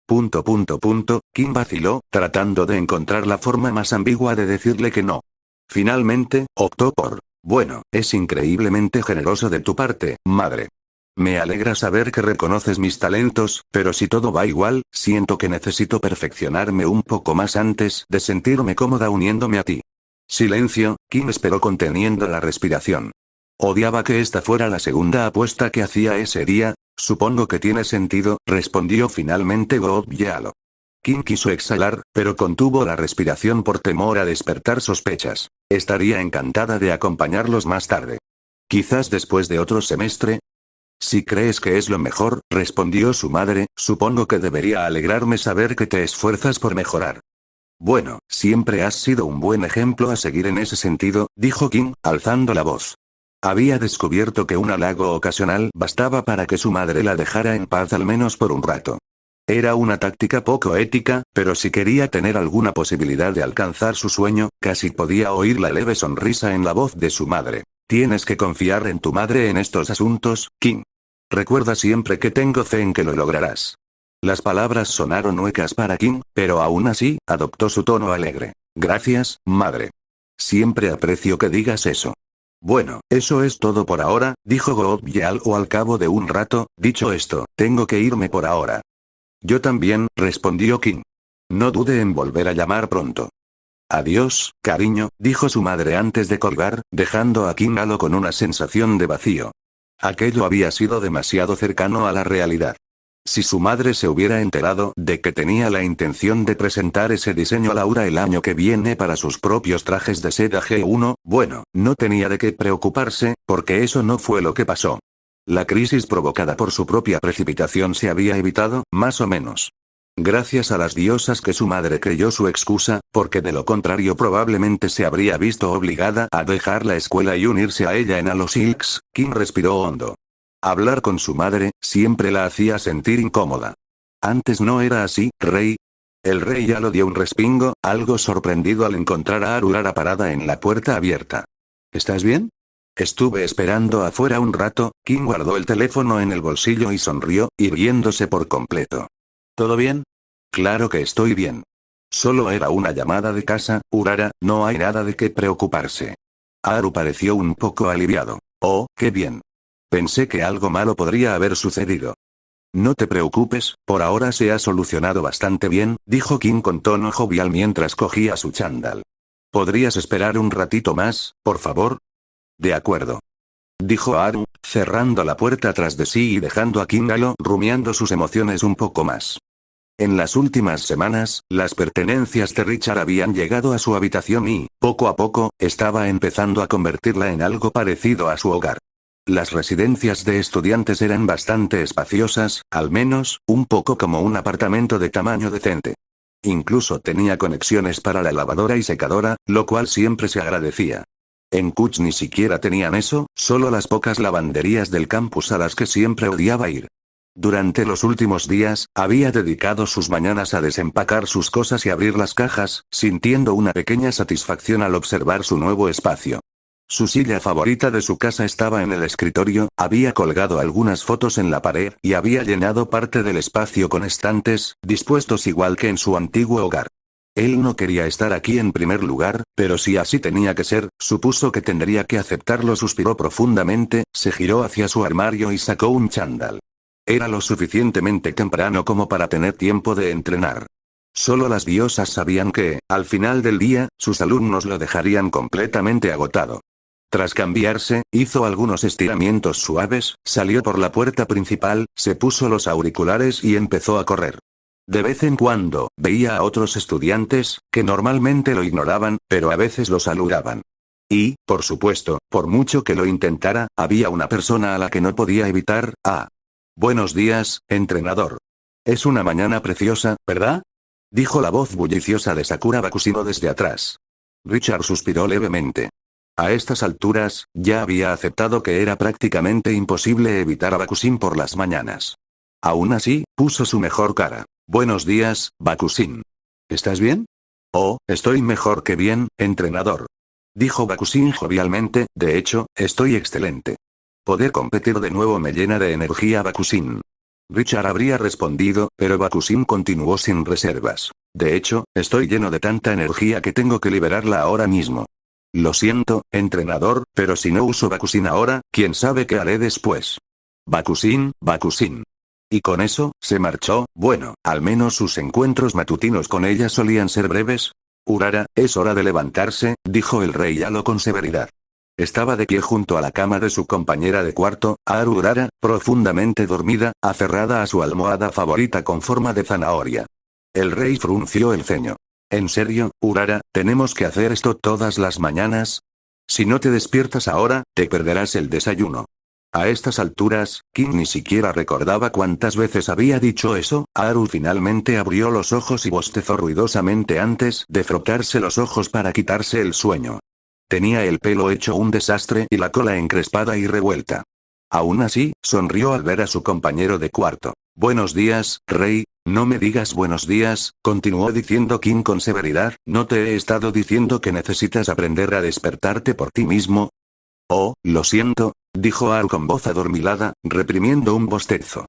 Kim vaciló, tratando de encontrar la forma más ambigua de decirle que no. Finalmente, optó por, bueno, es increíblemente generoso de tu parte, madre. Me alegra saber que reconoces mis talentos, pero si todo va igual, siento que necesito perfeccionarme un poco más antes de sentirme cómoda uniéndome a ti. Silencio, Kim esperó conteniendo la respiración. Odiaba que esta fuera la segunda apuesta que hacía ese día. Supongo que tiene sentido, respondió finalmente Gobyalo. Kim quiso exhalar, pero contuvo la respiración por temor a despertar sospechas. Estaría encantada de acompañarlos más tarde. Quizás después de otro semestre. Si crees que es lo mejor, respondió su madre, supongo que debería alegrarme saber que te esfuerzas por mejorar. Bueno, siempre has sido un buen ejemplo a seguir en ese sentido, dijo Kim, alzando la voz. Había descubierto que un halago ocasional bastaba para que su madre la dejara en paz al menos por un rato. Era una táctica poco ética, pero si quería tener alguna posibilidad de alcanzar su sueño, casi podía oír la leve sonrisa en la voz de su madre. Tienes que confiar en tu madre en estos asuntos, Kim. Recuerda siempre que tengo fe en que lo lograrás. Las palabras sonaron huecas para Kim, pero aún así, adoptó su tono alegre. Gracias, madre. Siempre aprecio que digas eso. Bueno, eso es todo por ahora, dijo Gobyal o al cabo de un rato. Dicho esto, tengo que irme por ahora. Yo también, respondió Kim. No dude en volver a llamar pronto. Adiós, cariño, dijo su madre antes de colgar, dejando a Kim Halo con una sensación de vacío. Aquello había sido demasiado cercano a la realidad. Si su madre se hubiera enterado de que tenía la intención de presentar ese diseño a Laura el año que viene para sus propios trajes de seda G1, bueno, no tenía de qué preocuparse, porque eso no fue lo que pasó. La crisis provocada por su propia precipitación se había evitado, más o menos. Gracias a las diosas que su madre creyó su excusa, porque de lo contrario probablemente se habría visto obligada a dejar la escuela y unirse a ella en Halo Silks. Kim respiró hondo. Hablar con su madre, siempre la hacía sentir incómoda. Antes no era así, Rey. El rey ya lo dio un respingo, algo sorprendido al encontrar a Arurara parada en la puerta abierta. ¿Estás bien? Estuve esperando afuera un rato. Kim guardó el teléfono en el bolsillo y sonrió, irguiéndose por completo. ¿Todo bien? Claro que estoy bien. Solo era una llamada de casa, Urara, no hay nada de qué preocuparse. Aru pareció un poco aliviado. Oh, qué bien. Pensé que algo malo podría haber sucedido. No te preocupes, por ahora se ha solucionado bastante bien, dijo Kim con tono jovial mientras cogía su chándal. ¿Podrías esperar un ratito más, por favor? De acuerdo. Dijo Aru, cerrando la puerta tras de sí y dejando a Kim Halo rumiando sus emociones un poco más. En las últimas semanas, las pertenencias de Richard habían llegado a su habitación y, poco a poco, estaba empezando a convertirla en algo parecido a su hogar. Las residencias de estudiantes eran bastante espaciosas, al menos, un poco como un apartamento de tamaño decente. Incluso tenía conexiones para la lavadora y secadora, lo cual siempre se agradecía. En Kutch ni siquiera tenían eso, solo las pocas lavanderías del campus a las que siempre odiaba ir. Durante los últimos días, había dedicado sus mañanas a desempacar sus cosas y abrir las cajas, sintiendo una pequeña satisfacción al observar su nuevo espacio. Su silla favorita de su casa estaba en el escritorio, había colgado algunas fotos en la pared y había llenado parte del espacio con estantes, dispuestos igual que en su antiguo hogar. Él no quería estar aquí en primer lugar, pero si así tenía que ser, supuso que tendría que aceptarlo. Suspiró profundamente, se giró hacia su armario y sacó un chándal. Era lo suficientemente temprano como para tener tiempo de entrenar. Solo las diosas sabían que, al final del día, sus alumnos lo dejarían completamente agotado. Tras cambiarse, hizo algunos estiramientos suaves, salió por la puerta principal, se puso los auriculares y empezó a correr. De vez en cuando, veía a otros estudiantes, que normalmente lo ignoraban, pero a veces lo saludaban. Y, por supuesto, por mucho que lo intentara, había una persona a la que no podía evitar. Buenos días, entrenador. Es una mañana preciosa, ¿verdad? Dijo la voz bulliciosa de Sakura Bakushino desde atrás. Richard suspiró levemente. A estas alturas, ya había aceptado que era prácticamente imposible evitar a Bakushin por las mañanas. Aún así, puso su mejor cara. Buenos días, Bakushin. ¿Estás bien? Oh, estoy mejor que bien, entrenador. Dijo Bakushin jovialmente, de hecho, estoy excelente. Poder competir de nuevo me llena de energía. Bakushin. Richard habría respondido, pero Bakushin continuó sin reservas. De hecho, estoy lleno de tanta energía que tengo que liberarla ahora mismo. Lo siento, entrenador, pero si no uso Bakushin ahora, ¿quién sabe qué haré después? Bakushin, Bakushin. Y con eso, se marchó. Bueno, al menos sus encuentros matutinos con ella solían ser breves. Urara, es hora de levantarse, dijo el rey Halo con severidad. Estaba de pie junto a la cama de su compañera de cuarto, Aru Urara, profundamente dormida, aferrada a su almohada favorita con forma de zanahoria. El rey frunció el ceño. ¿En serio, Urara, tenemos que hacer esto todas las mañanas? Si no te despiertas ahora, te perderás el desayuno. A estas alturas, Kim ni siquiera recordaba cuántas veces había dicho eso. Aru finalmente abrió los ojos y bostezó ruidosamente antes de frotarse los ojos para quitarse el sueño. Tenía el pelo hecho un desastre y la cola encrespada y revuelta. Aún así, sonrió al ver a su compañero de cuarto. Buenos días, rey. No me digas buenos días, continuó diciendo Kim con severidad, ¿no te he estado diciendo que necesitas aprender a despertarte por ti mismo? Oh, lo siento, dijo Aru con voz adormilada, reprimiendo un bostezo.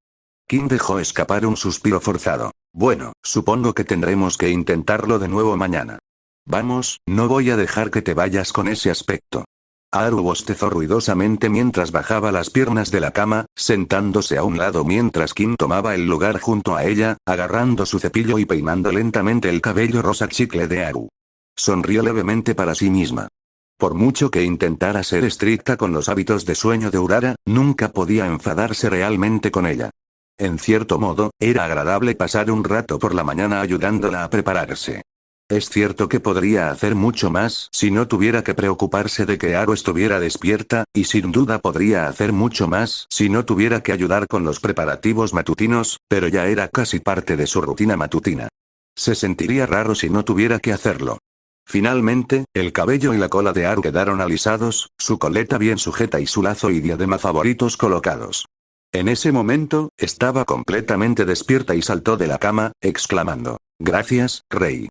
Kim dejó escapar un suspiro forzado. Bueno, supongo que tendremos que intentarlo de nuevo mañana. Vamos, no voy a dejar que te vayas con ese aspecto. Haru bostezó ruidosamente mientras bajaba las piernas de la cama, sentándose a un lado mientras Kim tomaba el lugar junto a ella, agarrando su cepillo y peinando lentamente el cabello rosa chicle de Haru. Sonrió levemente para sí misma. Por mucho que intentara ser estricta con los hábitos de sueño de Urara, nunca podía enfadarse realmente con ella. En cierto modo, era agradable pasar un rato por la mañana ayudándola a prepararse. Es cierto que podría hacer mucho más si no tuviera que preocuparse de que Haru estuviera despierta, y sin duda podría hacer mucho más si no tuviera que ayudar con los preparativos matutinos, pero ya era casi parte de su rutina matutina. Se sentiría raro si no tuviera que hacerlo. Finalmente, el cabello y la cola de Haru quedaron alisados, su coleta bien sujeta y su lazo y diadema favoritos colocados. En ese momento, estaba completamente despierta y saltó de la cama, exclamando: «Gracias, Rey».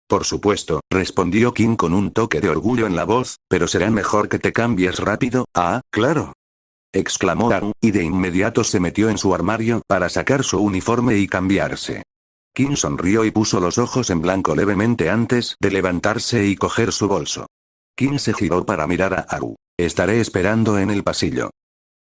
Por supuesto, respondió Kim con un toque de orgullo en la voz, pero será mejor que te cambies rápido. «Ah, claro», exclamó Haru, y de inmediato se metió en su armario para sacar su uniforme y cambiarse. Kim sonrió y puso los ojos en blanco levemente antes de levantarse y coger su bolso. Kim se giró para mirar a Haru. «Estaré esperando en el pasillo».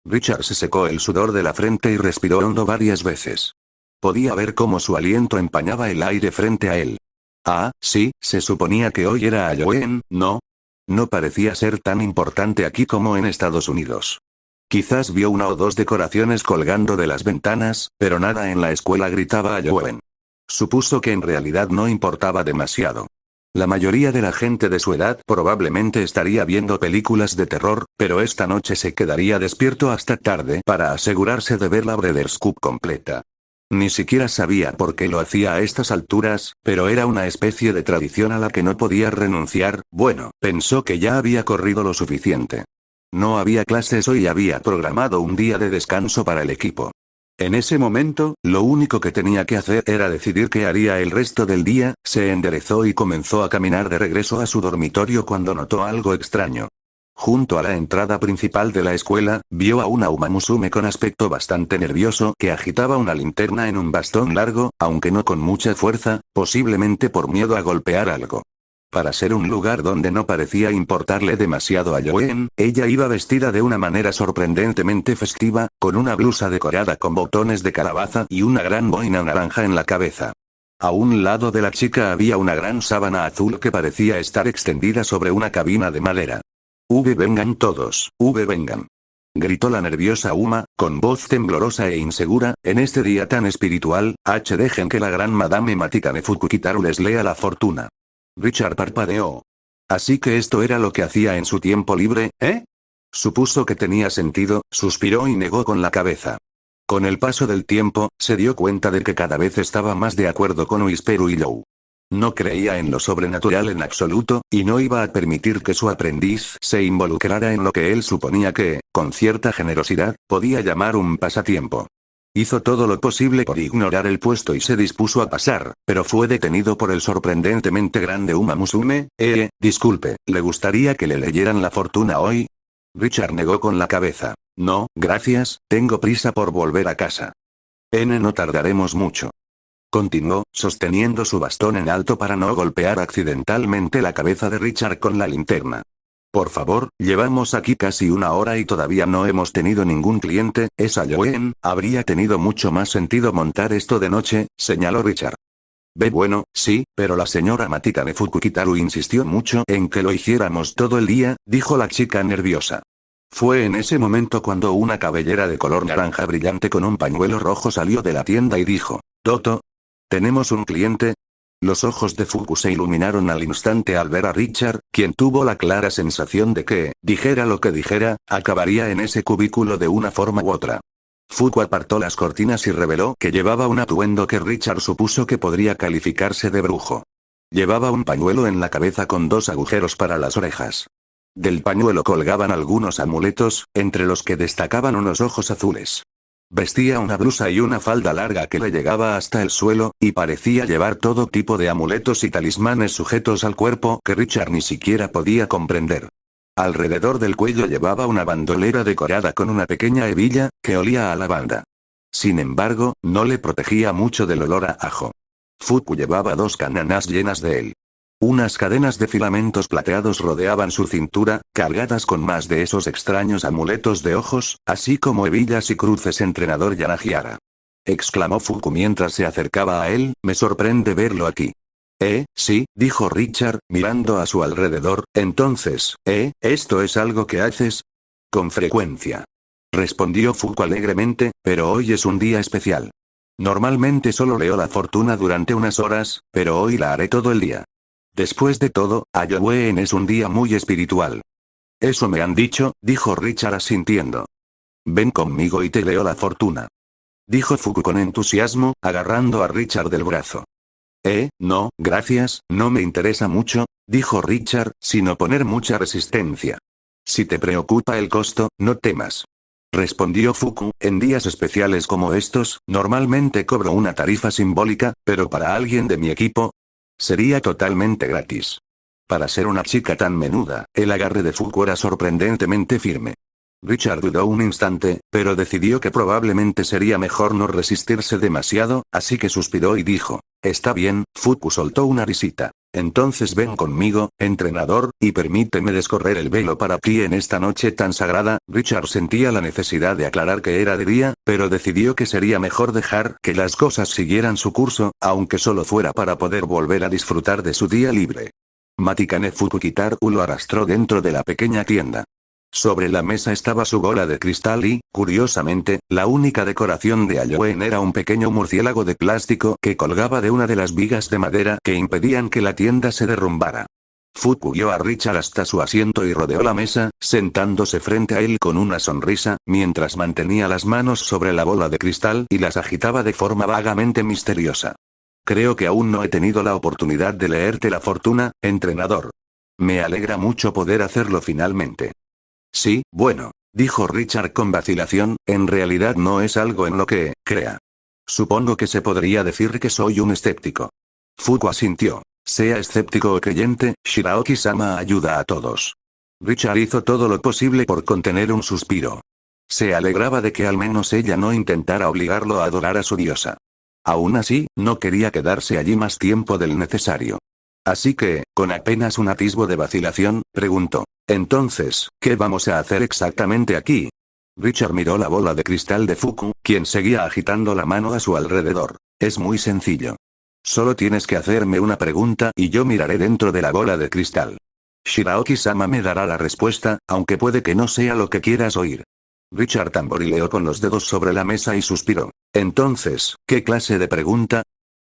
Richard se secó el sudor de la frente y respiró hondo varias veces. Podía ver cómo su aliento empañaba el aire frente a él. Ah, sí, se suponía que hoy era Halloween, ¿no? No parecía ser tan importante aquí como en Estados Unidos. Quizás vio una o dos decoraciones colgando de las ventanas, pero nada en la escuela gritaba Halloween. Supuso que en realidad no importaba demasiado. La mayoría de la gente de su edad probablemente estaría viendo películas de terror, pero esta noche se quedaría despierto hasta tarde para asegurarse de ver la Breeders' Cup completa. Ni siquiera sabía por qué lo hacía a estas alturas, pero era una especie de tradición a la que no podía renunciar. Bueno, pensó que ya había corrido lo suficiente. No había clases hoy y había programado un día de descanso para el equipo. En ese momento, lo único que tenía que hacer era decidir qué haría el resto del día. Se enderezó y comenzó a caminar de regreso a su dormitorio cuando notó algo extraño. Junto a la entrada principal de la escuela, vio a una Umamusume con aspecto bastante nervioso que agitaba una linterna en un bastón largo, aunque no con mucha fuerza, posiblemente por miedo a golpear algo. Para ser un lugar donde no parecía importarle demasiado a Halloween, ella iba vestida de una manera sorprendentemente festiva, con una blusa decorada con botones de calabaza y una gran boina naranja en la cabeza. A un lado de la chica había una gran sábana azul que parecía estar extendida sobre una cabina de madera. Vengan todos, vengan», gritó la nerviosa Uma, con voz temblorosa e insegura. «En este día tan espiritual, dejen que la gran Madame Matikane Fukukitaru les lea la fortuna». Richard parpadeó. Así que esto era lo que hacía en su tiempo libre, ¿eh? Supuso que tenía sentido, suspiró y negó con la cabeza. Con el paso del tiempo, se dio cuenta de que cada vez estaba más de acuerdo con Whisperu y Lou. No creía en lo sobrenatural en absoluto, y no iba a permitir que su aprendiz se involucrara en lo que él suponía que, con cierta generosidad, podía llamar un pasatiempo. Hizo todo lo posible por ignorar el puesto y se dispuso a pasar, pero fue detenido por el sorprendentemente grande Umamusume. Disculpe, ¿le gustaría que le leyeran la fortuna hoy? Richard negó con la cabeza. «No, gracias, tengo prisa por volver a casa». No tardaremos mucho». Continuó, sosteniendo su bastón en alto para no golpear accidentalmente la cabeza de Richard con la linterna. «Por favor, llevamos aquí casi una hora y todavía no hemos tenido ningún cliente. Es Halloween, habría tenido mucho más sentido montar esto de noche», señaló Richard. Bueno, sí, pero la señora Matikane Fukukitaru insistió mucho en que lo hiciéramos todo el día», dijo la chica nerviosa. Fue en ese momento cuando una cabellera de color naranja brillante con un pañuelo rojo salió de la tienda y dijo: «Toto, ¿tenemos un cliente?». Los ojos de Fuku se iluminaron al instante al ver a Richard, quien tuvo la clara sensación de que, dijera lo que dijera, acabaría en ese cubículo de una forma u otra. Fuku apartó las cortinas y reveló que llevaba un atuendo que Richard supuso que podría calificarse de brujo. Llevaba un pañuelo en la cabeza con 2 agujeros para las orejas. Del pañuelo colgaban algunos amuletos, entre los que destacaban unos ojos azules. Vestía una blusa y una falda larga que le llegaba hasta el suelo, y parecía llevar todo tipo de amuletos y talismanes sujetos al cuerpo que Richard ni siquiera podía comprender. Alrededor del cuello llevaba una bandolera decorada con una pequeña hebilla, que olía a lavanda. Sin embargo, no le protegía mucho del olor a ajo. Fuku llevaba 2 cananas llenas de él. Unas cadenas de filamentos plateados rodeaban su cintura, cargadas con más de esos extraños amuletos de ojos, así como hebillas y cruces entrenador Yanagiara. Exclamó Fuku mientras se acercaba a él, me sorprende verlo aquí. Sí, dijo Richard, mirando a su alrededor, entonces, ¿esto es algo que haces? Con frecuencia. Respondió Fuku alegremente, pero hoy es un día especial. Normalmente solo leo la fortuna durante unas horas, pero hoy la haré todo el día. Después de todo, Halloween es un día muy espiritual. Eso me han dicho, dijo Richard asintiendo. Ven conmigo y te leo la fortuna. Dijo Fuku con entusiasmo, agarrando a Richard del brazo. No, gracias, no me interesa mucho, dijo Richard, sin oponer mucha resistencia. Si te preocupa el costo, no temas. Respondió Fuku, en días especiales como estos, normalmente cobro una tarifa simbólica, pero para alguien de mi equipo, sería totalmente gratis. Para ser una chica tan menuda, el agarre de Fuku era sorprendentemente firme. Richard dudó un instante, pero decidió que probablemente sería mejor no resistirse demasiado, así que suspiró y dijo, está bien, Fuku soltó una risita. Entonces ven conmigo, entrenador, y permíteme descorrer el velo para ti en esta noche tan sagrada. Richard sentía la necesidad de aclarar que era de día, pero decidió que sería mejor dejar que las cosas siguieran su curso, aunque solo fuera para poder volver a disfrutar de su día libre. Matikane Fukukitaru lo arrastró dentro de la pequeña tienda. Sobre la mesa estaba su bola de cristal y, curiosamente, la única decoración de Halloween era un pequeño murciélago de plástico que colgaba de una de las vigas de madera que impedían que la tienda se derrumbara. Fuku guió a Richard hasta su asiento y rodeó la mesa, sentándose frente a él con una sonrisa, mientras mantenía las manos sobre la bola de cristal y las agitaba de forma vagamente misteriosa. Creo que aún no he tenido la oportunidad de leerte la fortuna, entrenador. Me alegra mucho poder hacerlo finalmente. Sí, bueno, dijo Richard con vacilación, en realidad no es algo en lo que crea. Supongo que se podría decir que soy un escéptico. Fuku asintió. Sea escéptico o creyente, Shiraoki-sama ayuda a todos. Richard hizo todo lo posible por contener un suspiro. Se alegraba de que al menos ella no intentara obligarlo a adorar a su diosa. Aún así, no quería quedarse allí más tiempo del necesario. Así que, con apenas un atisbo de vacilación, preguntó. Entonces, ¿qué vamos a hacer exactamente aquí? Richard miró la bola de cristal de Fuku, quien seguía agitando la mano a su alrededor. Es muy sencillo. Solo tienes que hacerme una pregunta y yo miraré dentro de la bola de cristal. Shiraoki-sama me dará la respuesta, aunque puede que no sea lo que quieras oír. Richard tamborileó con los dedos sobre la mesa y suspiró. Entonces, ¿qué clase de pregunta?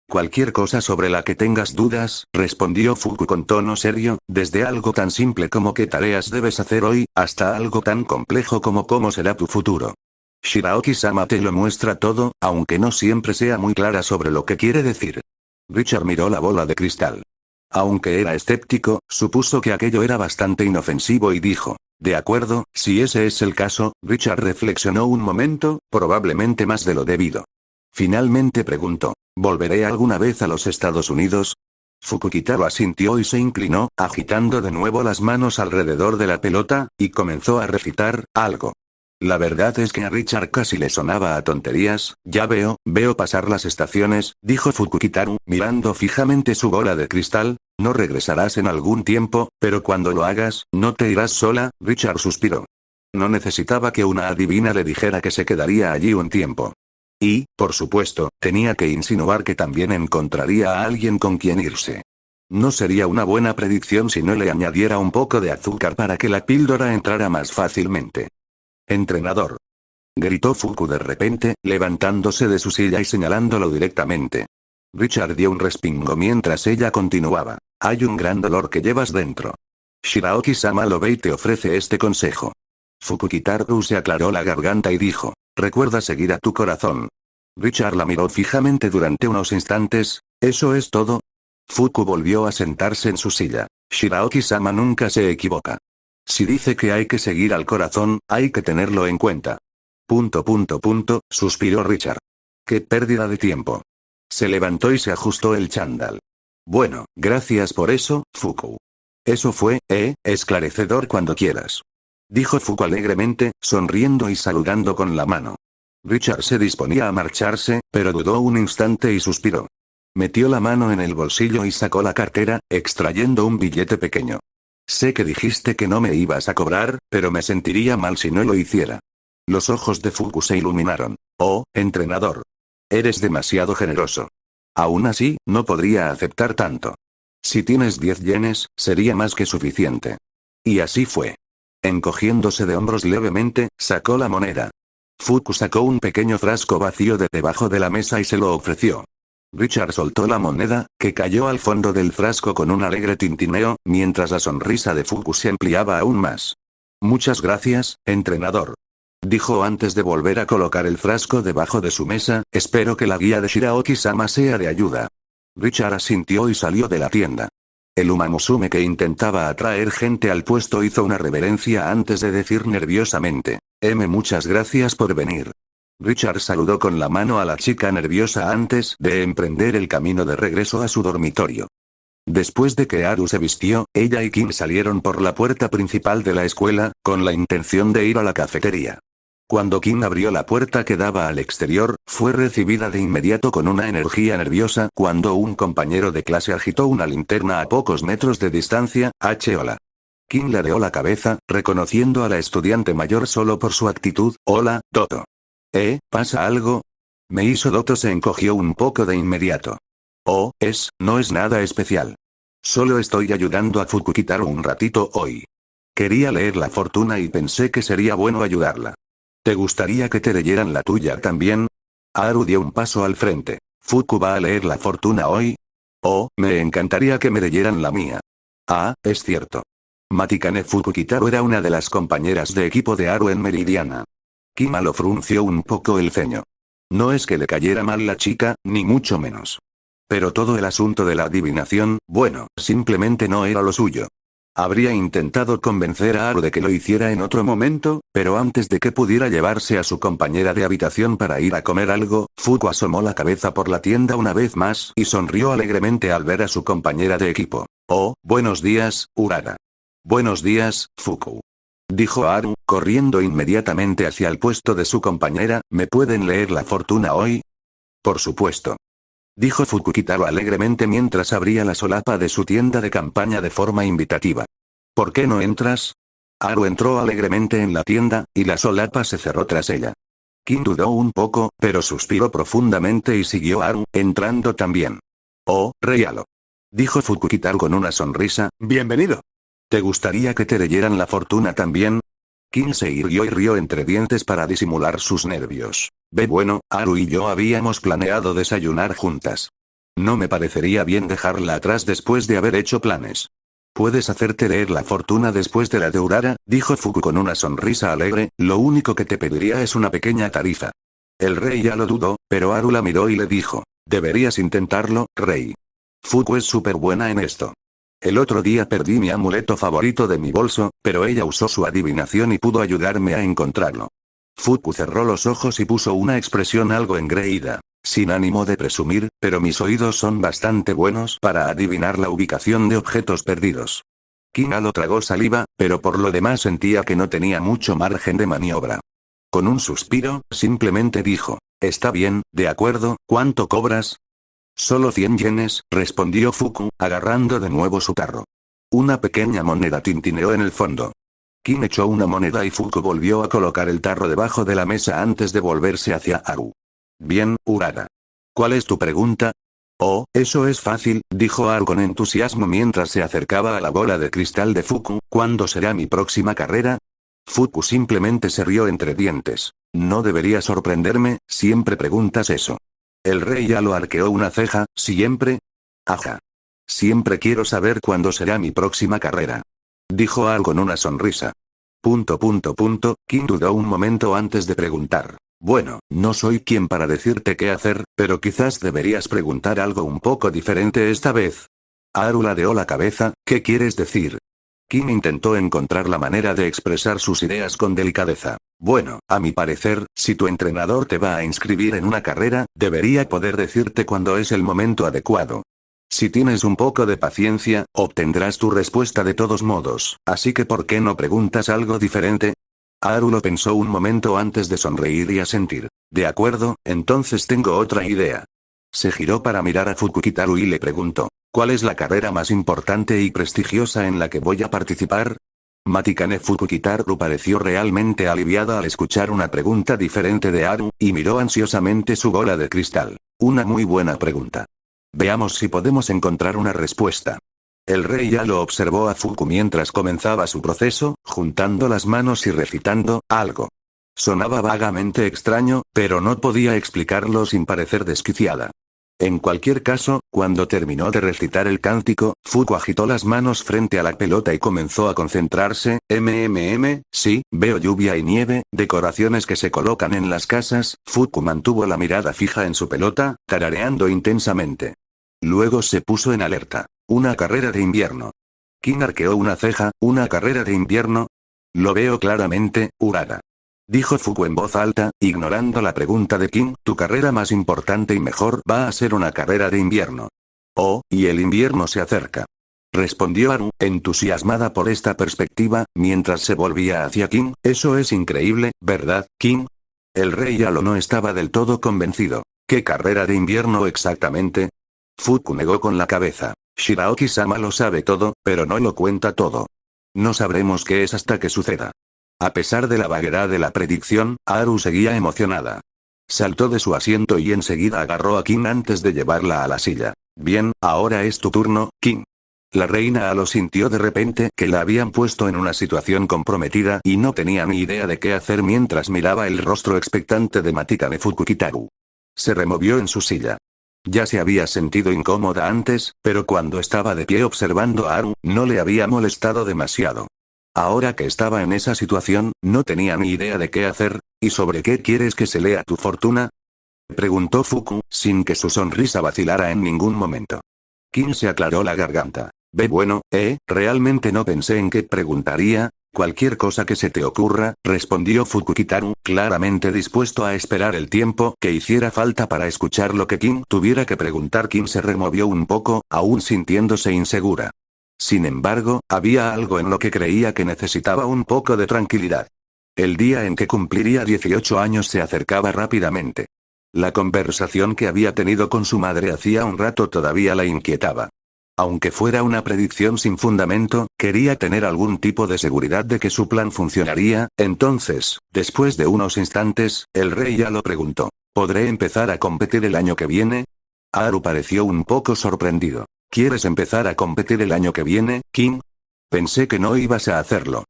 Cualquier cosa sobre la que tengas dudas, respondió Fuku con tono serio, desde algo tan simple como qué tareas debes hacer hoy, hasta algo tan complejo como cómo será tu futuro. Shiraoki-sama te lo muestra todo, aunque no siempre sea muy clara sobre lo que quiere decir. Richard miró la bola de cristal. Aunque era escéptico, supuso que aquello era bastante inofensivo y dijo, de acuerdo, si ese es el caso. Richard reflexionó un momento, probablemente más de lo debido. Finalmente preguntó, ¿volveré alguna vez a los Estados Unidos? Fukukitaru asintió y se inclinó, agitando de nuevo las manos alrededor de la pelota, y comenzó a recitar algo. La verdad es que a Richard casi le sonaba a tonterías. Ya veo pasar las estaciones, dijo Fukukitaru, mirando fijamente su bola de cristal. No regresarás en algún tiempo, pero cuando lo hagas, no te irás sola. Richard suspiró. No necesitaba que una adivina le dijera que se quedaría allí un tiempo. Y, por supuesto, tenía que insinuar que también encontraría a alguien con quien irse. No sería una buena predicción si no le añadiera un poco de azúcar para que la píldora entrara más fácilmente. Entrenador. Gritó Fuku de repente, levantándose de su silla y señalándolo directamente. Richard dio un respingo mientras ella continuaba. Hay un gran dolor que llevas dentro. Shiraoki-sama lo ve y te ofrece este consejo. Fukukitaru se aclaró la garganta y dijo, recuerda seguir a tu corazón. Richard la miró fijamente durante unos instantes. ¿Eso es todo? Fuku volvió a sentarse en su silla. Shiraoki-sama nunca se equivoca. Si dice que hay que seguir al corazón, hay que tenerlo en cuenta. Suspiró Richard. Qué pérdida de tiempo. Se levantó y se ajustó el chándal. Bueno, gracias por eso, Fuku. Eso fue, esclarecedor cuando quieras. Dijo Fuku alegremente, sonriendo y saludando con la mano. Richard se disponía a marcharse, pero dudó un instante y suspiró. Metió la mano en el bolsillo y sacó la cartera, extrayendo un billete pequeño. Sé que dijiste que no me ibas a cobrar, pero me sentiría mal si no lo hiciera. Los ojos de Fuku se iluminaron. Oh, entrenador. Eres demasiado generoso. Aún así, no podría aceptar tanto. Si tienes 10 yenes, sería más que suficiente. Y así fue. Encogiéndose de hombros levemente, sacó la moneda. Fuku sacó un pequeño frasco vacío de debajo de la mesa y se lo ofreció. Richard soltó la moneda, que cayó al fondo del frasco con un alegre tintineo, mientras la sonrisa de Fuku se ampliaba aún más. Muchas gracias, entrenador. Dijo antes de volver a colocar el frasco debajo de su mesa, espero que la guía de Shiraoki-sama sea de ayuda. Richard asintió y salió de la tienda. El Umamusume que intentaba atraer gente al puesto hizo una reverencia antes de decir nerviosamente, muchas gracias por venir. Richard saludó con la mano a la chica nerviosa antes de emprender el camino de regreso a su dormitorio. Después de que Haru se vistió, ella y Kim salieron por la puerta principal de la escuela, con la intención de ir a la cafetería. Cuando Kim abrió la puerta que daba al exterior, fue recibida de inmediato con una energía nerviosa cuando un compañero de clase agitó una linterna a pocos metros de distancia. Hola. Kim ladeó la cabeza, reconociendo a la estudiante mayor solo por su actitud. Hola, Doto. ¿Pasa algo? Doto se encogió un poco de inmediato. No es nada especial. Solo estoy ayudando a Fukukitaro un ratito hoy. Quería leer la fortuna y pensé que sería bueno ayudarla. ¿Te gustaría que te leyeran la tuya también? Haru dio un paso al frente. ¿Fuku va a leer la fortuna hoy? Me encantaría que me leyeran la mía. Es cierto. Matikane Fukukitaro era una de las compañeras de equipo de Haru en Meridiana. Kima lo frunció un poco el ceño. No es que le cayera mal la chica, ni mucho menos. Pero todo el asunto de la adivinación, bueno, simplemente no era lo suyo. Habría intentado convencer a Haru de que lo hiciera en otro momento, pero antes de que pudiera llevarse a su compañera de habitación para ir a comer algo, Fuku asomó la cabeza por la tienda una vez más y sonrió alegremente al ver a su compañera de equipo. Buenos días, Urara. Buenos días, Fuku. Dijo Haru, corriendo inmediatamente hacia el puesto de su compañera. ¿Me pueden leer la fortuna hoy? Por supuesto. Dijo Fukukitaro alegremente mientras abría la solapa de su tienda de campaña de forma invitativa. ¿Por qué no entras? Haru entró alegremente en la tienda, y la solapa se cerró tras ella. Kim dudó un poco, pero suspiró profundamente y siguió a Haru, entrando también. Reialo. Dijo Fukukitaro con una sonrisa. Bienvenido. ¿Te gustaría que te leyeran la fortuna también? Kim se irguió y rió entre dientes para disimular sus nervios. Bueno, Haru y yo habíamos planeado desayunar juntas. No me parecería bien dejarla atrás después de haber hecho planes. Puedes hacerte leer la fortuna después de la de Urara, dijo Fuku con una sonrisa alegre, lo único que te pediría es una pequeña tarifa. El rey ya lo dudó, pero Haru la miró y le dijo, deberías intentarlo, rey. Fuku es súper buena en esto. El otro día perdí mi amuleto favorito de mi bolso, pero ella usó su adivinación y pudo ayudarme a encontrarlo. Fuku cerró los ojos y puso una expresión algo engreída. Sin ánimo de presumir, pero mis oídos son bastante buenos para adivinar la ubicación de objetos perdidos. Kina lo tragó saliva, pero por lo demás sentía que no tenía mucho margen de maniobra. Con un suspiro, simplemente dijo, está bien, de acuerdo, ¿cuánto cobras? Solo 100 yenes, respondió Fuku, agarrando de nuevo su tarro. Una pequeña moneda tintineó en el fondo. Kim echó una moneda y Fuku volvió a colocar el tarro debajo de la mesa antes de volverse hacia Haru. Bien, Urara. ¿Cuál es tu pregunta? Eso es fácil, dijo Haru con entusiasmo mientras se acercaba a la bola de cristal de Fuku. ¿Cuándo será mi próxima carrera? Fuku simplemente se rió entre dientes. No debería sorprenderme, siempre preguntas eso. El rey ya lo arqueó una ceja. ¿Siempre? Ajá. Siempre quiero saber cuándo será mi próxima carrera. Dijo Haru con una sonrisa. Kim dudó un momento antes de preguntar. Bueno, no soy quien para decirte qué hacer, pero quizás deberías preguntar algo un poco diferente esta vez. Haru ladeó la cabeza. ¿Qué quieres decir? Kim intentó encontrar la manera de expresar sus ideas con delicadeza. Bueno, a mi parecer, si tu entrenador te va a inscribir en una carrera, debería poder decirte cuándo es el momento adecuado. Si tienes un poco de paciencia, obtendrás tu respuesta de todos modos, así que ¿por qué no preguntas algo diferente? Haru lo pensó un momento antes de sonreír y asentir. De acuerdo, entonces tengo otra idea. Se giró para mirar a Fukukitaru y le preguntó, ¿cuál es la carrera más importante y prestigiosa en la que voy a participar? Matikane Fukukitaru pareció realmente aliviada al escuchar una pregunta diferente de Haru, y miró ansiosamente su bola de cristal. Una muy buena pregunta. Veamos si podemos encontrar una respuesta. El rey ya lo observó a Fuku mientras comenzaba su proceso, juntando las manos y recitando algo. Sonaba vagamente extraño, pero no podía explicarlo sin parecer desquiciada. En cualquier caso, cuando terminó de recitar el cántico, Fuku agitó las manos frente a la pelota y comenzó a concentrarse. Sí, veo lluvia y nieve, decoraciones que se colocan en las casas. Fuku mantuvo la mirada fija en su pelota, tarareando intensamente. Luego se puso en alerta. Una carrera de invierno. King arqueó una ceja. ¿Una carrera de invierno? Lo veo claramente, Urara. Dijo Fuku en voz alta, ignorando la pregunta de King. Tu carrera más importante y mejor va a ser una carrera de invierno. Oh, y el invierno se acerca. Respondió Haru, entusiasmada por esta perspectiva, mientras se volvía hacia King. Eso es increíble, ¿verdad, King? El rey Yalo no estaba del todo convencido. ¿Qué carrera de invierno exactamente? Fuku negó con la cabeza. Shiraoki-sama lo sabe todo, pero no lo cuenta todo. No sabremos qué es hasta que suceda. A pesar de la vaguedad de la predicción, Haru seguía emocionada. Saltó de su asiento y enseguida agarró a King antes de llevarla a la silla. Bien, ahora es tu turno, King. La reina Alo sintió de repente que la habían puesto en una situación comprometida y no tenía ni idea de qué hacer mientras miraba el rostro expectante de Matikane Fukukitaru. Se removió en su silla. Ya se había sentido incómoda antes, pero cuando estaba de pie observando a Haru, no le había molestado demasiado. Ahora que estaba en esa situación, no tenía ni idea de qué hacer. ¿Y sobre qué quieres que se lea tu fortuna? Preguntó Fuku, sin que su sonrisa vacilara en ningún momento. King se aclaró la garganta. Bueno, realmente no pensé en qué preguntaría. Cualquier cosa que se te ocurra, respondió Fukukitaru, claramente dispuesto a esperar el tiempo que hiciera falta para escuchar lo que King tuviera que preguntar. King se removió un poco, aún sintiéndose insegura. Sin embargo, había algo en lo que creía que necesitaba un poco de tranquilidad. El día en que cumpliría 18 años se acercaba rápidamente. La conversación que había tenido con su madre hacía un rato todavía la inquietaba. Aunque fuera una predicción sin fundamento, quería tener algún tipo de seguridad de que su plan funcionaría. Entonces, después de unos instantes, el rey ya lo preguntó. ¿Podré empezar a competir el año que viene? Haru pareció un poco sorprendido. ¿Quieres empezar a competir el año que viene, King? Pensé que no ibas a hacerlo.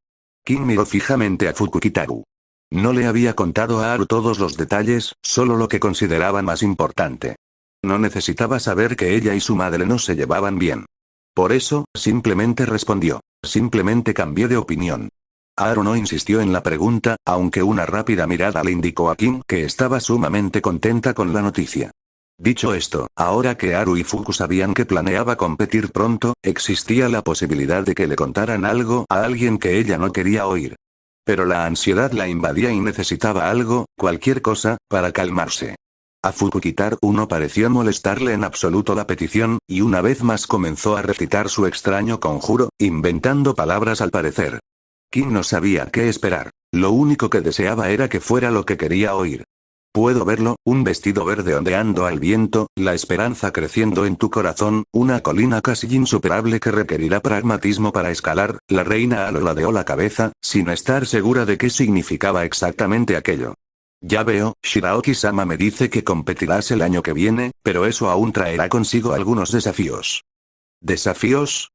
King miró fijamente a Fukukitaru. No le había contado a Haru todos los detalles, solo lo que consideraba más importante. No necesitaba saber que ella y su madre no se llevaban bien. Por eso, simplemente respondió. Simplemente cambió de opinión. Haru no insistió en la pregunta, aunque una rápida mirada le indicó a King que estaba sumamente contenta con la noticia. Dicho esto, ahora que Haru y Fuku sabían que planeaba competir pronto, existía la posibilidad de que le contaran algo a alguien que ella no quería oír. Pero la ansiedad la invadía y necesitaba algo, cualquier cosa, para calmarse. A Fukukitaru no pareció molestarle en absoluto la petición, y una vez más comenzó a recitar su extraño conjuro, inventando palabras al parecer. King no sabía qué esperar. Lo único que deseaba era que fuera lo que quería oír. Puedo verlo, un vestido verde ondeando al viento, la esperanza creciendo en tu corazón, una colina casi insuperable que requerirá pragmatismo para escalar. La reina Alo ladeó la cabeza, sin estar segura de qué significaba exactamente aquello. Ya veo, Shiraoki-sama me dice que competirás el año que viene, pero eso aún traerá consigo algunos desafíos. ¿Desafíos?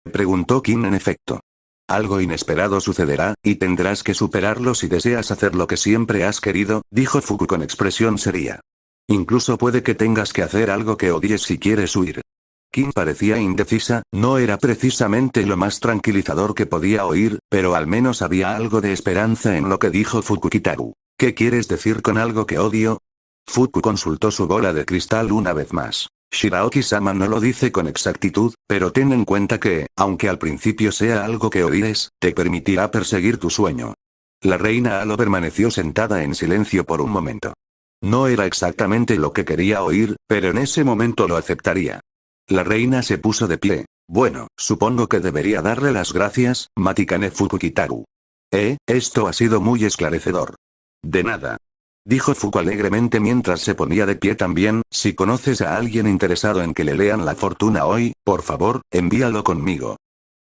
Preguntó King en efecto. Algo inesperado sucederá, y tendrás que superarlo si deseas hacer lo que siempre has querido, dijo Fuku con expresión seria. Incluso puede que tengas que hacer algo que odies si quieres huir. King parecía indecisa, no era precisamente lo más tranquilizador que podía oír, pero al menos había algo de esperanza en lo que dijo Fukukitaru. ¿Qué quieres decir con algo que odio? Fuku consultó su bola de cristal una vez más. Shiraoki-sama no lo dice con exactitud, pero ten en cuenta que, aunque al principio sea algo que odies, te permitirá perseguir tu sueño. La reina Alo permaneció sentada en silencio por un momento. No era exactamente lo que quería oír, pero en ese momento lo aceptaría. La reina se puso de pie. Bueno, supongo que debería darle las gracias, Matikane Fukukitaru. Esto ha sido muy esclarecedor. De nada. Dijo Fuku alegremente mientras se ponía de pie también. Si conoces a alguien interesado en que le lean la fortuna hoy, por favor, envíalo conmigo.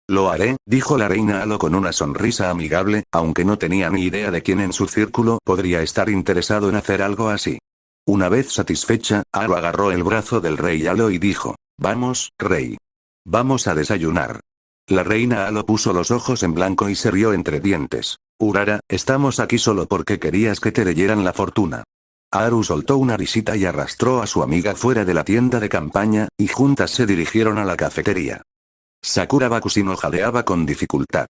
Lo haré, dijo la reina Halo con una sonrisa amigable, aunque no tenía ni idea de quién en su círculo podría estar interesado en hacer algo así. Una vez satisfecha, Halo agarró el brazo del rey Halo y dijo: Vamos, rey. Vamos a desayunar. La reina Halo puso los ojos en blanco y se rió entre dientes. Urara, estamos aquí solo porque querías que te leyeran la fortuna. Haru soltó una risita y arrastró a su amiga fuera de la tienda de campaña, y juntas se dirigieron a la cafetería. Sakura Bakushin jadeaba con dificultad.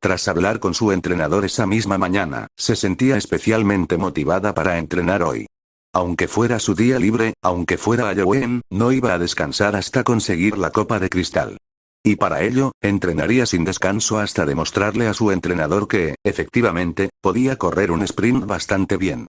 Tras hablar con su entrenador esa misma mañana, se sentía especialmente motivada para entrenar hoy. Aunque fuera su día libre, aunque fuera Halloween, no iba a descansar hasta conseguir la copa de cristal. Y para ello, entrenaría sin descanso hasta demostrarle a su entrenador que, efectivamente, podía correr un sprint bastante bien.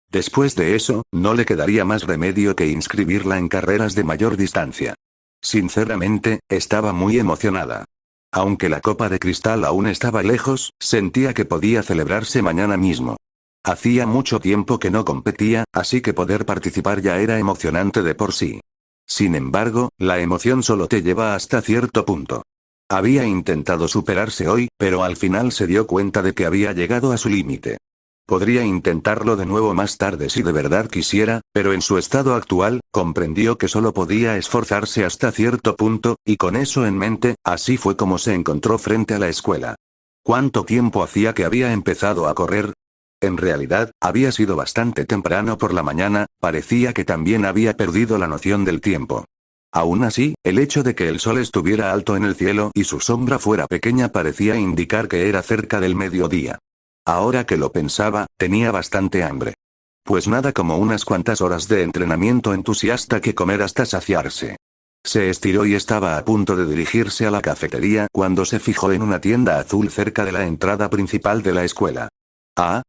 Después de eso, no le quedaría más remedio que inscribirla en carreras de mayor distancia. Sinceramente, estaba muy emocionada. Aunque la copa de cristal aún estaba lejos, sentía que podía celebrarse mañana mismo. Hacía mucho tiempo que no competía, así que poder participar ya era emocionante de por sí. Sin embargo, la emoción solo te lleva hasta cierto punto. Había intentado superarse hoy, pero al final se dio cuenta de que había llegado a su límite. Podría intentarlo de nuevo más tarde si de verdad quisiera, pero en su estado actual, comprendió que solo podía esforzarse hasta cierto punto, y con eso en mente, así fue como se encontró frente a la escuela. ¿Cuánto tiempo hacía que había empezado a correr? En realidad, había sido bastante temprano por la mañana, parecía que también había perdido la noción del tiempo. Aún así, el hecho de que el sol estuviera alto en el cielo y su sombra fuera pequeña parecía indicar que era cerca del mediodía. Ahora que lo pensaba, tenía bastante hambre. Pues nada como unas cuantas horas de entrenamiento entusiasta que comer hasta saciarse. Se estiró y estaba a punto de dirigirse a la cafetería cuando se fijó en una tienda azul cerca de la entrada principal de la escuela.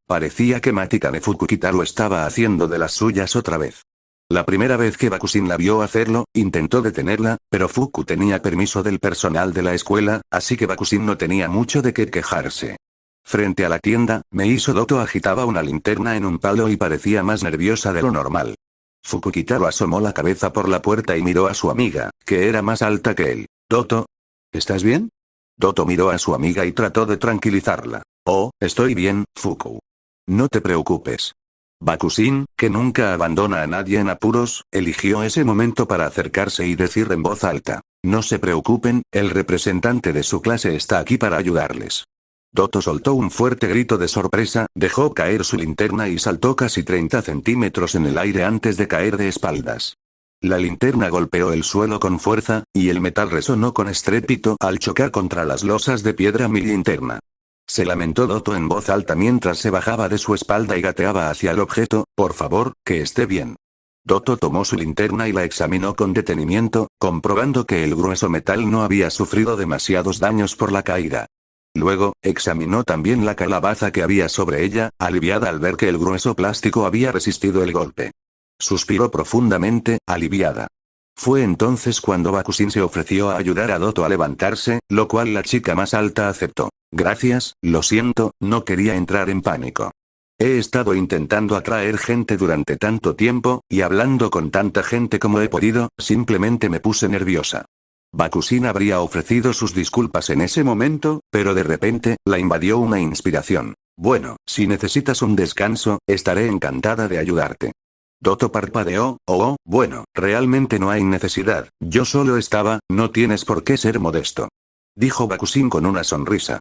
Parecía que Matikane Fukukitaro estaba haciendo de las suyas otra vez. La primera vez que Bakushin la vio hacerlo, intentó detenerla, pero Fuku tenía permiso del personal de la escuela, así que Bakushin no tenía mucho de qué quejarse. Frente a la tienda, Meiso Doto agitaba una linterna en un palo y parecía más nerviosa de lo normal. Fukukitaro asomó la cabeza por la puerta y miró a su amiga, que era más alta que él. «Doto, ¿estás bien?» Doto miró a su amiga y trató de tranquilizarla. «Oh, estoy bien, Fuku. No te preocupes». Bakushin, que nunca abandona a nadie en apuros, eligió ese momento para acercarse y decir en voz alta: «No se preocupen, el representante de su clase está aquí para ayudarles». Doto soltó un fuerte grito de sorpresa, dejó caer su linterna y saltó casi 30 centímetros en el aire antes de caer de espaldas. La linterna golpeó el suelo con fuerza, y el metal resonó con estrépito al chocar contra las losas de piedra mi linterna. Se lamentó Doto en voz alta mientras se bajaba de su espalda y gateaba hacia el objeto: «Por favor, que esté bien». Doto tomó su linterna y la examinó con detenimiento, comprobando que el grueso metal no había sufrido demasiados daños por la caída. Luego, examinó también la calabaza que había sobre ella, aliviada al ver que el grueso plástico había resistido el golpe. Suspiró profundamente, aliviada. Fue entonces cuando Bakushin se ofreció a ayudar a Doto a levantarse, lo cual la chica más alta aceptó. «Gracias, lo siento, no quería entrar en pánico. He estado intentando atraer gente durante tanto tiempo, y hablando con tanta gente como he podido, simplemente me puse nerviosa». Bakushin habría ofrecido sus disculpas en ese momento, pero de repente, la invadió una inspiración. «Bueno, si necesitas un descanso, estaré encantada de ayudarte». Doto parpadeó. Bueno, realmente no hay necesidad, yo solo estaba, no tienes por qué ser modesto. Dijo Bakushin con una sonrisa.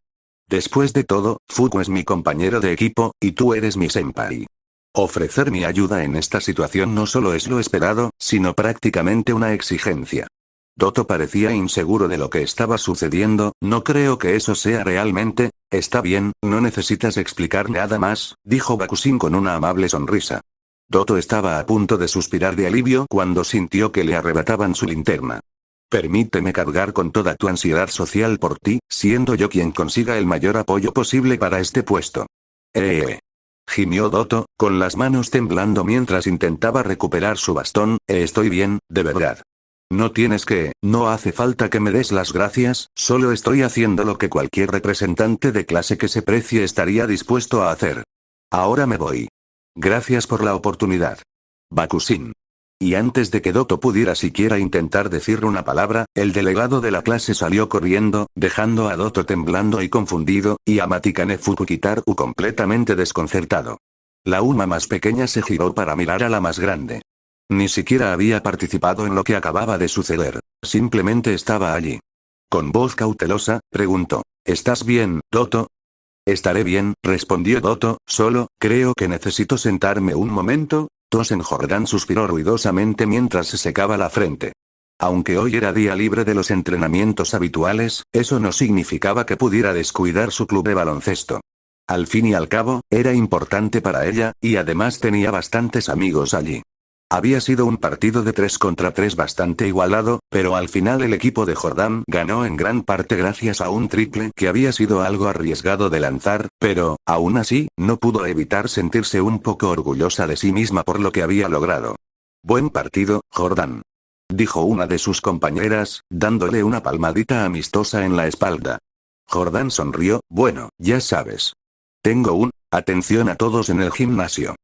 Después de todo, Fuku es mi compañero de equipo, y tú eres mi senpai. Ofrecer mi ayuda en esta situación no solo es lo esperado, sino prácticamente una exigencia. Doto parecía inseguro de lo que estaba sucediendo. «No creo que eso sea realmente». «Está bien, no necesitas explicar nada más», dijo Bakushin con una amable sonrisa. Doto estaba a punto de suspirar de alivio cuando sintió que le arrebataban su linterna. «Permíteme cargar con toda tu ansiedad social por ti, siendo yo quien consiga el mayor apoyo posible para este puesto». Gimió Doto, con las manos temblando mientras intentaba recuperar su bastón. «Estoy bien, de verdad». No tienes que, no hace falta que me des las gracias, solo estoy haciendo lo que cualquier representante de clase que se precie estaría dispuesto a hacer. Ahora me voy. Gracias por la oportunidad. Bakushin. Y antes de que Doto pudiera siquiera intentar decir una palabra, el delegado de la clase salió corriendo, dejando a Doto temblando y confundido, y a Matikane Fukukitaru completamente desconcertado. La Uma más pequeña se giró para mirar a la más grande. Ni siquiera había participado en lo que acababa de suceder, simplemente estaba allí. Con voz cautelosa, preguntó, ¿estás bien, Doto? Estaré bien, respondió Doto, solo, creo que necesito sentarme un momento. Tosen Jordan suspiró ruidosamente mientras se secaba la frente. Aunque hoy era día libre de los entrenamientos habituales, eso no significaba que pudiera descuidar su club de baloncesto. Al fin y al cabo, era importante para ella, y además tenía bastantes amigos allí. Había sido un partido de 3 contra 3 bastante igualado, pero al final el equipo de Jordan ganó en gran parte gracias a un triple que había sido algo arriesgado de lanzar, pero, aún así, no pudo evitar sentirse un poco orgullosa de sí misma por lo que había logrado. Buen partido, Jordan. Dijo una de sus compañeras, dándole una palmadita amistosa en la espalda. Jordan sonrió, bueno, ya sabes. Tengo atención a todos en el gimnasio.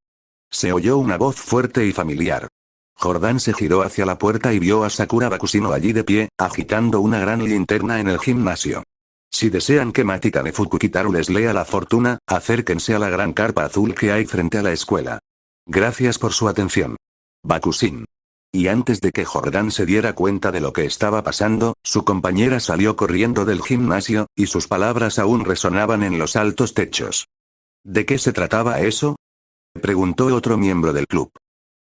Se oyó una voz fuerte y familiar. Jordan se giró hacia la puerta y vio a Sakura Bakushino allí de pie, agitando una gran linterna en el gimnasio. Si desean que Matikane Fukukitaru les lea la fortuna, acérquense a la gran carpa azul que hay frente a la escuela. Gracias por su atención. Bakushin. Y antes de que Jordan se diera cuenta de lo que estaba pasando, su compañera salió corriendo del gimnasio, y sus palabras aún resonaban en los altos techos. ¿De qué se trataba eso? Preguntó otro miembro del club.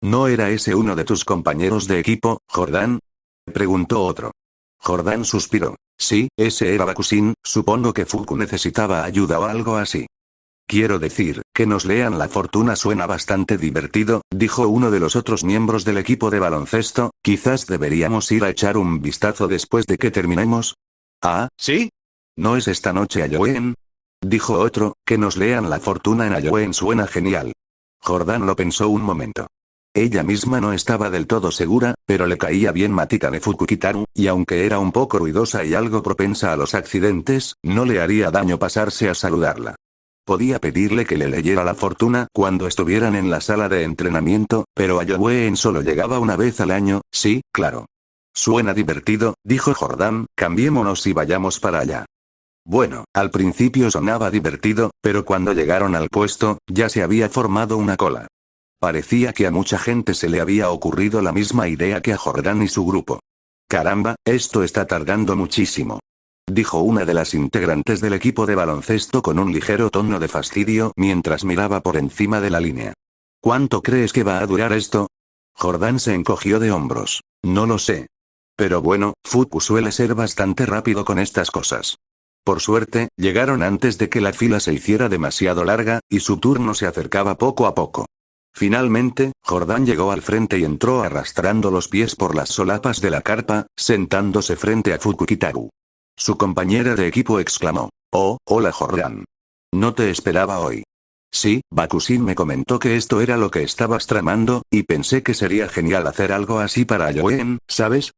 ¿No era ese uno de tus compañeros de equipo, Jordan? Preguntó otro. Jordan suspiró. Sí, ese era Bakushin, supongo que Fuku necesitaba ayuda o algo así. Quiero decir, que nos lean la fortuna suena bastante divertido, dijo uno de los otros miembros del equipo de baloncesto, quizás deberíamos ir a echar un vistazo después de que terminemos. Ah, ¿sí? ¿No es esta noche Halloween? Dijo otro, que nos lean la fortuna en Halloween suena genial. Jordan lo pensó un momento. Ella misma no estaba del todo segura, pero le caía bien Matikane Fukukitaru, y aunque era un poco ruidosa y algo propensa a los accidentes, no le haría daño pasarse a saludarla. Podía pedirle que le leyera la fortuna cuando estuvieran en la sala de entrenamiento, pero Halloween solo llegaba una vez al año, sí, claro. Suena divertido, dijo Jordan, cambiémonos y vayamos para allá. Bueno, al principio sonaba divertido, pero cuando llegaron al puesto, ya se había formado una cola. Parecía que a mucha gente se le había ocurrido la misma idea que a Jordan y su grupo. Caramba, esto está tardando muchísimo. Dijo una de las integrantes del equipo de baloncesto con un ligero tono de fastidio mientras miraba por encima de la línea. ¿Cuánto crees que va a durar esto? Jordan se encogió de hombros. No lo sé. Pero bueno, Fuku suele ser bastante rápido con estas cosas. Por suerte, llegaron antes de que la fila se hiciera demasiado larga, y su turno se acercaba poco a poco. Finalmente, Jordan llegó al frente y entró arrastrando los pies por las solapas de la carpa, sentándose frente a Fukukitaru. Su compañera de equipo exclamó. Oh, hola Jordan. No te esperaba hoy. Sí, Bakushin me comentó que esto era lo que estabas tramando, y pensé que sería genial hacer algo así para Halloween, ¿sabes?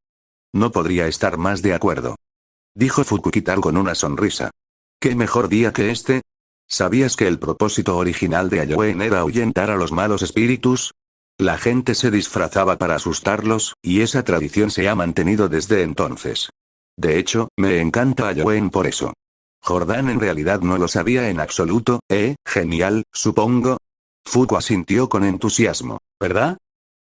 No podría estar más de acuerdo. Dijo Fukukitaru con una sonrisa. ¿Qué mejor día que este? ¿Sabías que el propósito original de Halloween era ahuyentar a los malos espíritus? La gente se disfrazaba para asustarlos, y esa tradición se ha mantenido desde entonces. De hecho, me encanta Halloween por eso. Jordan en realidad no lo sabía en absoluto, genial, supongo. Fuku asintió con entusiasmo, ¿verdad?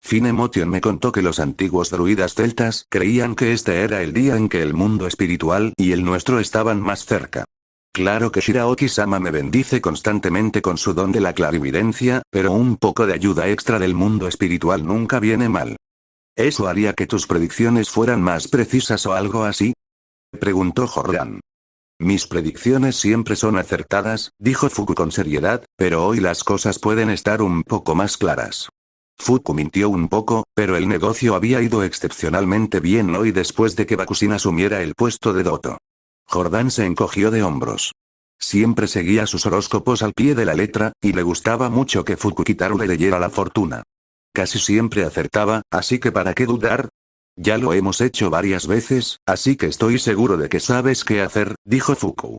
Finemotion me contó que los antiguos druidas celtas creían que este era el día en que el mundo espiritual y el nuestro estaban más cerca. Claro que Shiraoki-sama me bendice constantemente con su don de la clarividencia, pero un poco de ayuda extra del mundo espiritual nunca viene mal. ¿Eso haría que tus predicciones fueran más precisas o algo así? Preguntó Jordan. Mis predicciones siempre son acertadas, dijo Fuku con seriedad, pero hoy las cosas pueden estar un poco más claras. Fuku mintió un poco, pero el negocio había ido excepcionalmente bien hoy después de que Bakushin asumiera el puesto de Doto. Jordan se encogió de hombros. Siempre seguía sus horóscopos al pie de la letra, y le gustaba mucho que Fukukitaru le leyera la fortuna. Casi siempre acertaba, así que ¿para qué dudar? Ya lo hemos hecho varias veces, así que estoy seguro de que sabes qué hacer, dijo Fuku.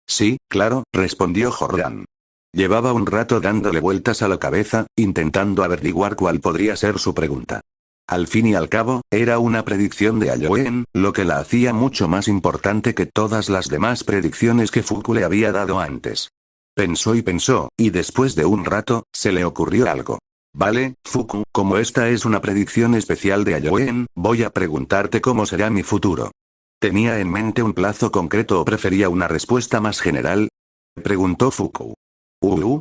Sí, claro, respondió Jordan. Llevaba un rato dándole vueltas a la cabeza, intentando averiguar cuál podría ser su pregunta. Al fin y al cabo, era una predicción de Halloween, lo que la hacía mucho más importante que todas las demás predicciones que Fuku le había dado antes. Pensó y pensó, y después de un rato, se le ocurrió algo. Vale, Fuku, como esta es una predicción especial de Halloween, voy a preguntarte cómo será mi futuro. ¿Tenía en mente un plazo concreto o prefería una respuesta más general? Preguntó Fuku.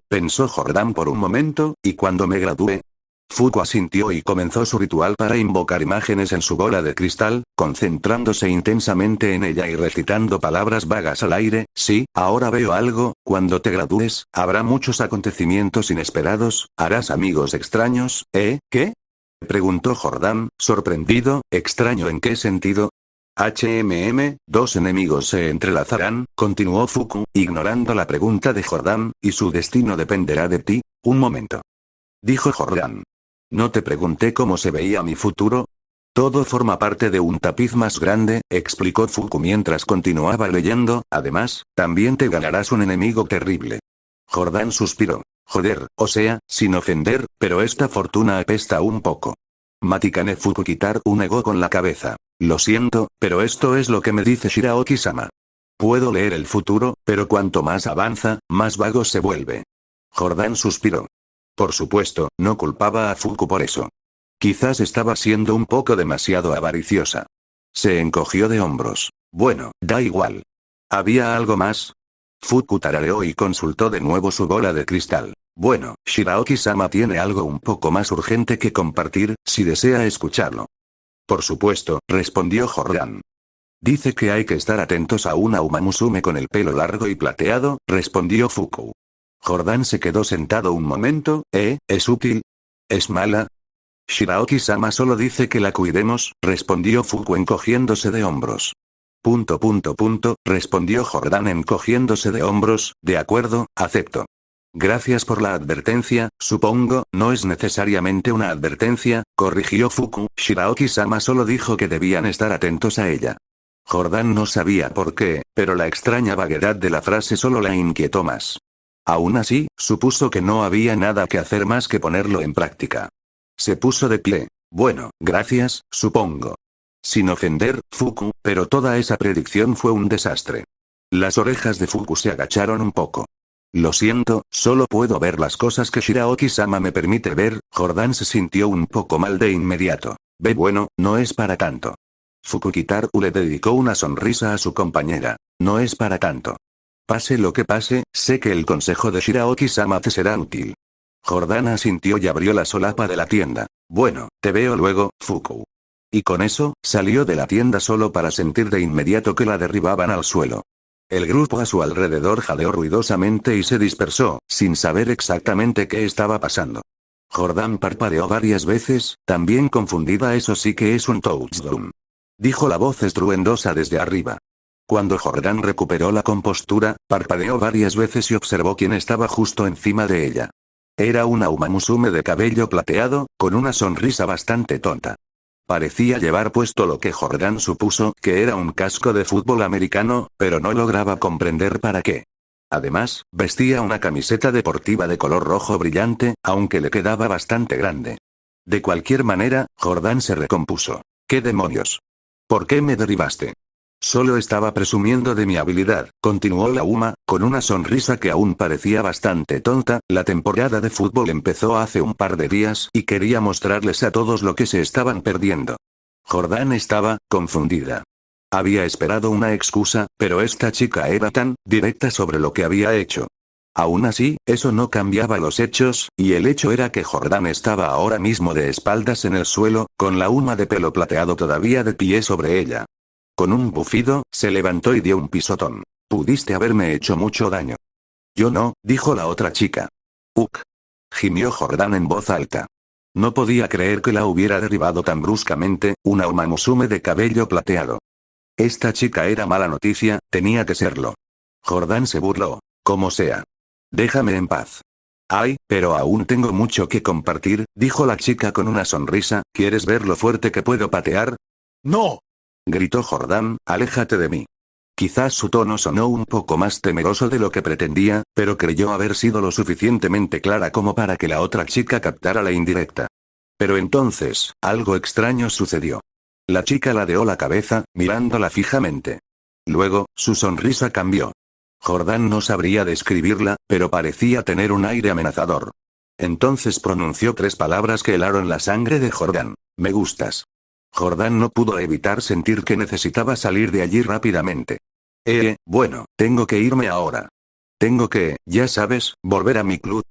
Pensó Jordan por un momento, ¿y cuando me gradúe? Fuku asintió y comenzó su ritual para invocar imágenes en su bola de cristal, concentrándose intensamente en ella y recitando palabras vagas al aire. Sí, ahora veo algo, cuando te gradúes, habrá muchos acontecimientos inesperados, harás amigos extraños, ¿eh? ¿Qué? Preguntó Jordan, sorprendido. ¿Extraño en qué sentido? Dos enemigos se entrelazarán, continuó Fuku, ignorando la pregunta de Jordan, y su destino dependerá de ti. Un momento. Dijo Jordan. ¿No te pregunté cómo se veía mi futuro? Todo forma parte de un tapiz más grande, explicó Fuku mientras continuaba leyendo. Además, también te ganarás un enemigo terrible. Jordan suspiró. Joder, o sea, sin ofender, pero esta fortuna apesta un poco. Matikane Fuku quitar un ego con la cabeza. Lo siento, pero esto es lo que me dice Shiraoki-sama. Puedo leer el futuro, pero cuanto más avanza, más vago se vuelve. Jordan suspiró. Por supuesto, no culpaba a Fuku por eso. Quizás estaba siendo un poco demasiado avariciosa. Se encogió de hombros. Bueno, da igual. ¿Había algo más? Fuku tarareó y consultó de nuevo su bola de cristal. Bueno, Shiraoki-sama tiene algo un poco más urgente que compartir, si desea escucharlo. Por supuesto, respondió Jordan. Dice que hay que estar atentos a una Uma Musume con el pelo largo y plateado, respondió Fuku. Jordan se quedó sentado un momento. ¿Es útil? ¿Es mala? Shiraoki-sama solo dice que la cuidemos, respondió Fuku encogiéndose de hombros. Respondió Jordan encogiéndose de hombros. De acuerdo, acepto. Gracias por la advertencia, supongo. No es necesariamente una advertencia, corrigió Fuku. Shiraoki-sama solo dijo que debían estar atentos a ella. Jordan no sabía por qué, pero la extraña vaguedad de la frase solo la inquietó más. Aún así, supuso que no había nada que hacer más que ponerlo en práctica. Se puso de pie. Bueno, gracias, supongo. Sin ofender, Fuku, pero toda esa predicción fue un desastre. Las orejas de Fuku se agacharon un poco. Lo siento, solo puedo ver las cosas que Shiraoki-sama me permite ver. Jordan se sintió un poco mal de inmediato. Bueno, no es para tanto. Fuku Kitaru le dedicó una sonrisa a su compañera. No es para tanto. Pase lo que pase, sé que el consejo de Shiraoki-sama te será útil. Jordan asintió y abrió la solapa de la tienda. Bueno, te veo luego, Fuku. Y con eso, salió de la tienda solo para sentir de inmediato que la derribaban al suelo. El grupo a su alrededor jadeó ruidosamente y se dispersó, sin saber exactamente qué estaba pasando. Jordan parpadeó varias veces, también confundida. Eso sí que es un touchdown. Dijo la voz estruendosa desde arriba. Cuando Jordan recuperó la compostura, parpadeó varias veces y observó quién estaba justo encima de ella. Era una Uma Musume de cabello plateado, con una sonrisa bastante tonta. Parecía llevar puesto lo que Jordan supuso que era un casco de fútbol americano, pero no lograba comprender para qué. Además, vestía una camiseta deportiva de color rojo brillante, aunque le quedaba bastante grande. De cualquier manera, Jordan se recompuso. ¿Qué demonios? ¿Por qué me derribaste? Solo estaba presumiendo de mi habilidad, continuó la Uma, con una sonrisa que aún parecía bastante tonta. La temporada de fútbol empezó hace un par de días y quería mostrarles a todos lo que se estaban perdiendo. Jordan estaba confundida. Había esperado una excusa, pero esta chica era tan directa sobre lo que había hecho. Aún así, eso no cambiaba los hechos, y el hecho era que Jordan estaba ahora mismo de espaldas en el suelo, con la Uma de pelo plateado todavía de pie sobre ella. Con un bufido, se levantó y dio un pisotón. Pudiste haberme hecho mucho daño. Yo no, dijo la otra chica. Gimió Jordan en voz alta. No podía creer que la hubiera derribado tan bruscamente, una Uma Musume de cabello plateado. Esta chica era mala noticia, tenía que serlo. Jordan se burló. Como sea. Déjame en paz. Ay, pero aún tengo mucho que compartir, dijo la chica con una sonrisa. ¿Quieres ver lo fuerte que puedo patear? ¡No! Gritó Jordan, aléjate de mí. Quizás su tono sonó un poco más temeroso de lo que pretendía, pero creyó haber sido lo suficientemente clara como para que la otra chica captara la indirecta. Pero entonces, algo extraño sucedió. La chica ladeó la cabeza, mirándola fijamente. Luego, su sonrisa cambió. Jordan no sabría describirla, pero parecía tener un aire amenazador. Entonces pronunció 3 palabras que helaron la sangre de Jordan. Me gustas. Jordan no pudo evitar sentir que necesitaba salir de allí rápidamente. Bueno, tengo que irme ahora. Tengo que, ya sabes, volver a mi club.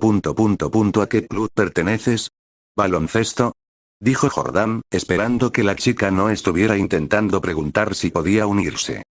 ¿A qué club perteneces? ¿Baloncesto? Dijo Jordan, esperando que la chica no estuviera intentando preguntar si podía unirse.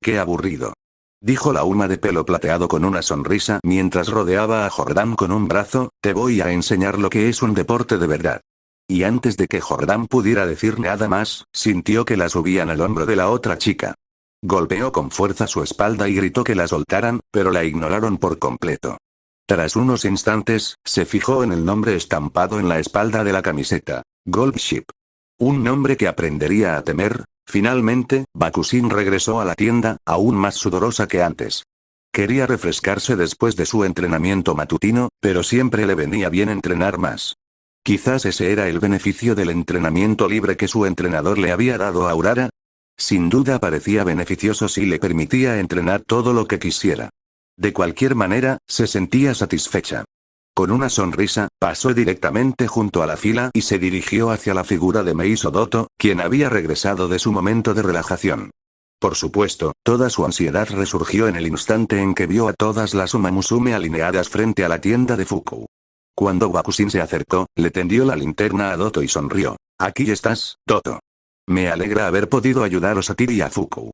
Qué aburrido. Dijo la Uma de pelo plateado con una sonrisa mientras rodeaba a Jordan con un brazo, te voy a enseñar lo que es un deporte de verdad. Y antes de que Jordan pudiera decir nada más, sintió que la subían al hombro de la otra chica. Golpeó con fuerza su espalda y gritó que la soltaran, pero la ignoraron por completo. Tras unos instantes, se fijó en el nombre estampado en la espalda de la camiseta. Gold Ship. Un nombre que aprendería a temer. Finalmente, Bakushin regresó a la tienda, aún más sudorosa que antes. Quería refrescarse después de su entrenamiento matutino, pero siempre le venía bien entrenar más. Quizás ese era el beneficio del entrenamiento libre que su entrenador le había dado a Urara. Sin duda parecía beneficioso si le permitía entrenar todo lo que quisiera. De cualquier manera, se sentía satisfecha. Con una sonrisa, pasó directamente junto a la fila y se dirigió hacia la figura de Meiso Doto, quien había regresado de su momento de relajación. Por supuesto, toda su ansiedad resurgió en el instante en que vio a todas las Umamusume alineadas frente a la tienda de Fuku. Cuando Bakushin se acercó, le tendió la linterna a Doto y sonrió. Aquí estás, Doto. Me alegra haber podido ayudaros a ti y a Fuku.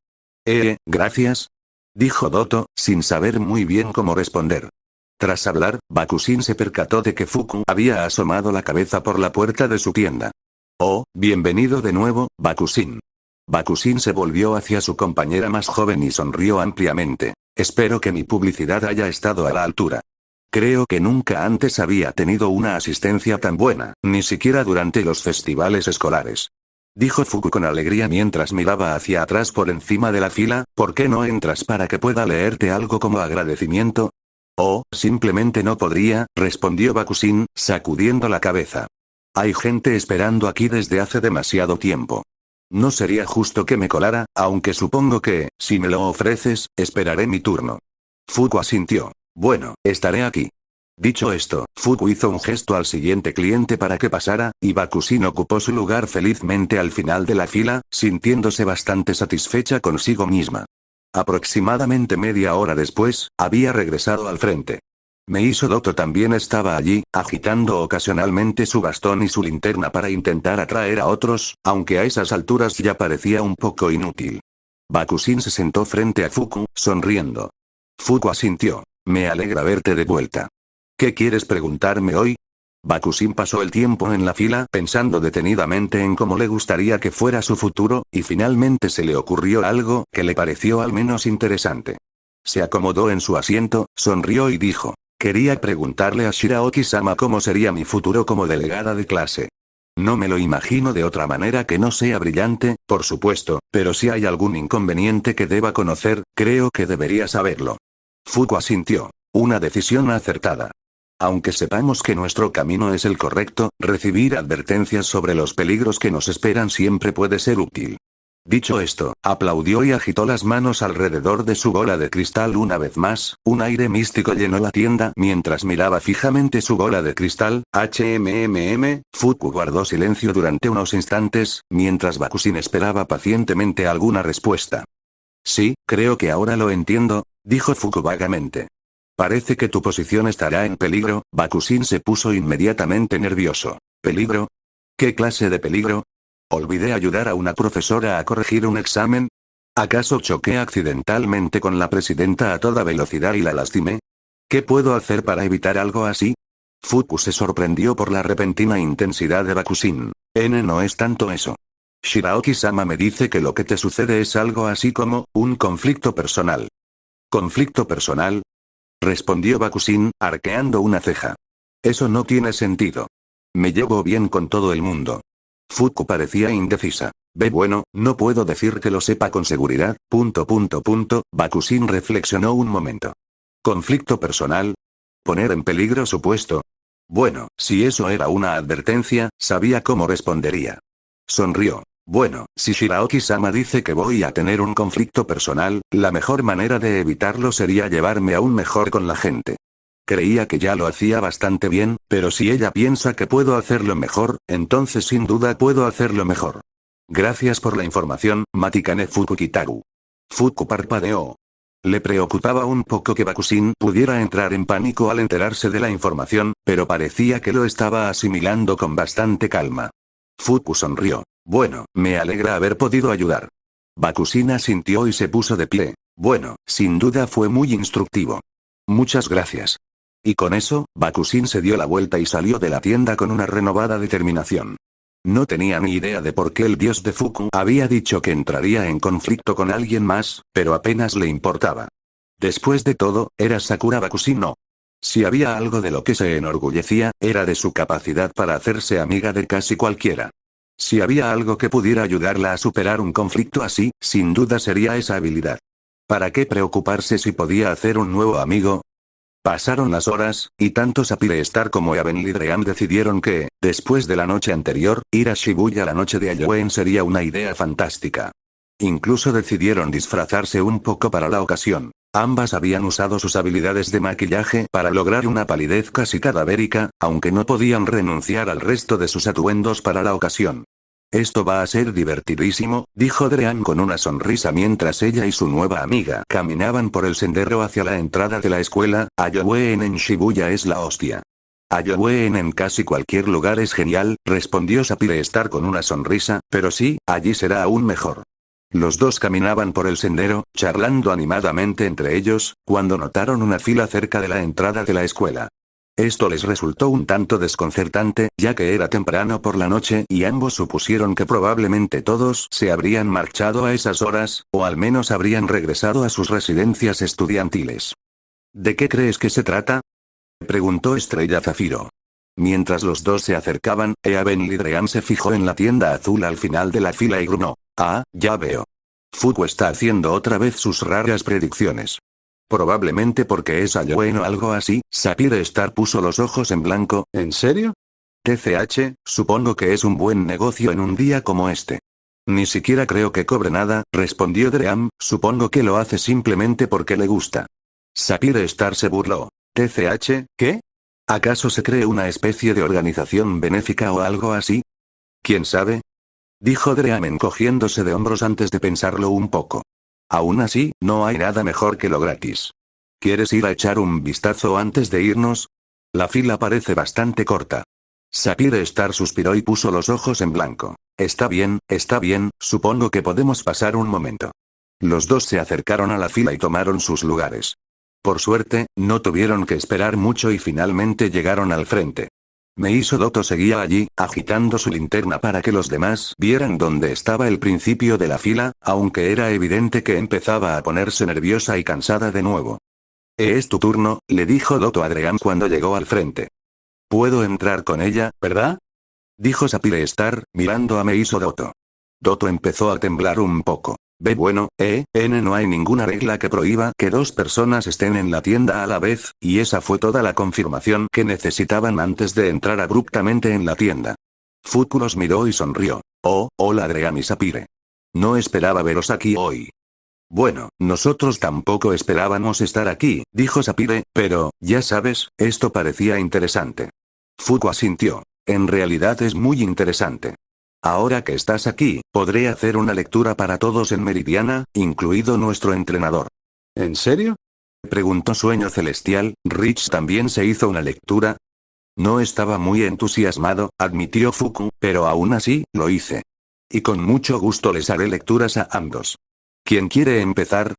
Gracias. Dijo Doto, sin saber muy bien cómo responder. Tras hablar, Bakushin se percató de que Fuku había asomado la cabeza por la puerta de su tienda. Oh, bienvenido de nuevo, Bakushin. Bakushin se volvió hacia su compañera más joven y sonrió ampliamente. Espero que mi publicidad haya estado a la altura. Creo que nunca antes había tenido una asistencia tan buena, ni siquiera durante los festivales escolares. Dijo Fuku con alegría mientras miraba hacia atrás por encima de la fila, ¿por qué no entras para que pueda leerte algo como agradecimiento? Oh, simplemente no podría, respondió Bakushin, sacudiendo la cabeza. Hay gente esperando aquí desde hace demasiado tiempo. No sería justo que me colara, aunque supongo que, si me lo ofreces, esperaré mi turno. Fuku asintió. Bueno, estaré aquí. Dicho esto, Fuku hizo un gesto al siguiente cliente para que pasara, y Bakushin ocupó su lugar felizmente al final de la fila, sintiéndose bastante satisfecha consigo misma. Aproximadamente media hora después, había regresado al frente. Meiso Doto también estaba allí, agitando ocasionalmente su bastón y su linterna para intentar atraer a otros, aunque a esas alturas ya parecía un poco inútil. Bakushin se sentó frente a Fuku, sonriendo. Fuku asintió. Me alegra verte de vuelta. ¿Qué quieres preguntarme hoy? Bakushin pasó el tiempo en la fila pensando detenidamente en cómo le gustaría que fuera su futuro, y finalmente se le ocurrió algo que le pareció al menos interesante. Se acomodó en su asiento, sonrió y dijo, quería preguntarle a Shiraoki-sama cómo sería mi futuro como delegada de clase. No me lo imagino de otra manera que no sea brillante, por supuesto, pero si hay algún inconveniente que deba conocer, creo que debería saberlo. Fuku asintió. Una decisión acertada. Aunque sepamos que nuestro camino es el correcto, recibir advertencias sobre los peligros que nos esperan siempre puede ser útil. Dicho esto, aplaudió y agitó las manos alrededor de su bola de cristal una vez más, un aire místico llenó la tienda mientras miraba fijamente su bola de cristal. Fuku guardó silencio durante unos instantes, mientras Bakushin esperaba pacientemente alguna respuesta. Sí, creo que ahora lo entiendo, dijo Fuku vagamente. Parece que tu posición estará en peligro. Bakushin se puso inmediatamente nervioso. ¿Peligro? ¿Qué clase de peligro? ¿Olvidé ayudar a una profesora a corregir un examen? ¿Acaso choqué accidentalmente con la presidenta a toda velocidad y la lastimé? ¿Qué puedo hacer para evitar algo así? Fuku se sorprendió por la repentina intensidad de Bakushin. No es tanto eso. Shiraoki-sama me dice que lo que te sucede es algo así como un conflicto personal. ¿Conflicto personal? Respondió Bakushin, arqueando una ceja. Eso no tiene sentido. Me llevo bien con todo el mundo. Fuku parecía indecisa. Bueno, no puedo decir que lo sepa con seguridad, Bakushin reflexionó un momento. ¿Conflicto personal? ¿Poner en peligro su puesto? Bueno, si eso era una advertencia, sabía cómo respondería. Sonrió. Bueno, si Shiraoki-sama dice que voy a tener un conflicto personal, la mejor manera de evitarlo sería llevarme aún mejor con la gente. Creía que ya lo hacía bastante bien, pero si ella piensa que puedo hacerlo mejor, entonces sin duda puedo hacerlo mejor. Gracias por la información, Matikane Fukukitaru. Fuku parpadeó. Le preocupaba un poco que Bakushin pudiera entrar en pánico al enterarse de la información, pero parecía que lo estaba asimilando con bastante calma. Fuku sonrió. Bueno, me alegra haber podido ayudar. Bakushin asintió y se puso de pie. Bueno, sin duda fue muy instructivo. Muchas gracias. Y con eso, Bakushin se dio la vuelta y salió de la tienda con una renovada determinación. No tenía ni idea de por qué el dios de Fuku había dicho que entraría en conflicto con alguien más, pero apenas le importaba. Después de todo, era Sakura Bakushin no. Si había algo de lo que se enorgullecía, era de su capacidad para hacerse amiga de casi cualquiera. Si había algo que pudiera ayudarla a superar un conflicto así, sin duda sería esa habilidad. ¿Para qué preocuparse si podía hacer un nuevo amigo? Pasaron las horas, y tanto Sapphire Star como Evenly Dream decidieron que, después de la noche anterior, ir a Shibuya la noche de Halloween sería una idea fantástica. Incluso decidieron disfrazarse un poco para la ocasión. Ambas habían usado sus habilidades de maquillaje para lograr una palidez casi cadavérica, aunque no podían renunciar al resto de sus atuendos para la ocasión. Esto va a ser divertidísimo, dijo Dream con una sonrisa mientras ella y su nueva amiga caminaban por el sendero hacia la entrada de la escuela. Halloween en Shibuya es la hostia. Halloween en casi cualquier lugar es genial, respondió Sapphire Star con una sonrisa, pero sí, allí será aún mejor. Los dos caminaban por el sendero, charlando animadamente entre ellos, cuando notaron una fila cerca de la entrada de la escuela. Esto les resultó un tanto desconcertante, ya que era temprano por la noche y ambos supusieron que probablemente todos se habrían marchado a esas horas, o al menos habrían regresado a sus residencias estudiantiles. ¿De qué crees que se trata?, preguntó Estrella Zafiro. Mientras los dos se acercaban, Evenly Dream se fijó en la tienda azul al final de la fila y gruñó. Ah, ya veo. Fuku está haciendo otra vez sus raras predicciones. Probablemente porque es Halloween o algo así. Sapphire Star puso los ojos en blanco. ¿En serio? TCH, supongo que es un buen negocio en un día como este. Ni siquiera creo que cobre nada, respondió Dream, supongo que lo hace simplemente porque le gusta. Sapphire Star se burló. TCH, ¿qué? ¿Acaso se cree una especie de organización benéfica o algo así? ¿Quién sabe?, dijo Dream encogiéndose de hombros antes de pensarlo un poco. Aún así, no hay nada mejor que lo gratis. ¿Quieres ir a echar un vistazo antes de irnos? La fila parece bastante corta. Sapphire Star suspiró y puso los ojos en blanco. Está bien, supongo que podemos pasar un momento. Los dos se acercaron a la fila y tomaron sus lugares. Por suerte, no tuvieron que esperar mucho y finalmente llegaron al frente. Meiso Doto seguía allí, agitando su linterna para que los demás vieran dónde estaba el principio de la fila, aunque era evidente que empezaba a ponerse nerviosa y cansada de nuevo. Es tu turno, le dijo Doto a Dream cuando llegó al frente. Puedo entrar con ella, ¿verdad?, dijo Sapphire Star, mirando a Meiso Doto. Doto empezó a temblar un poco. Bueno, no hay ninguna regla que prohíba que dos personas estén en la tienda a la vez, y esa fue toda la confirmación que necesitaban antes de entrar abruptamente en la tienda. Fuku los miró y sonrió. Oh, hola Dream y Sapphire. No esperaba veros aquí hoy. Bueno, nosotros tampoco esperábamos estar aquí, dijo Sapphire, pero, ya sabes, esto parecía interesante. Fuku asintió. En realidad es muy interesante. Ahora que estás aquí, podré hacer una lectura para todos en Meridiana, incluido nuestro entrenador. ¿En serio?, preguntó Sueño Celestial. ¿Rich también se hizo una lectura? No estaba muy entusiasmado, admitió Fuku, pero aún así, lo hice. Y con mucho gusto les haré lecturas a ambos. ¿Quién quiere empezar?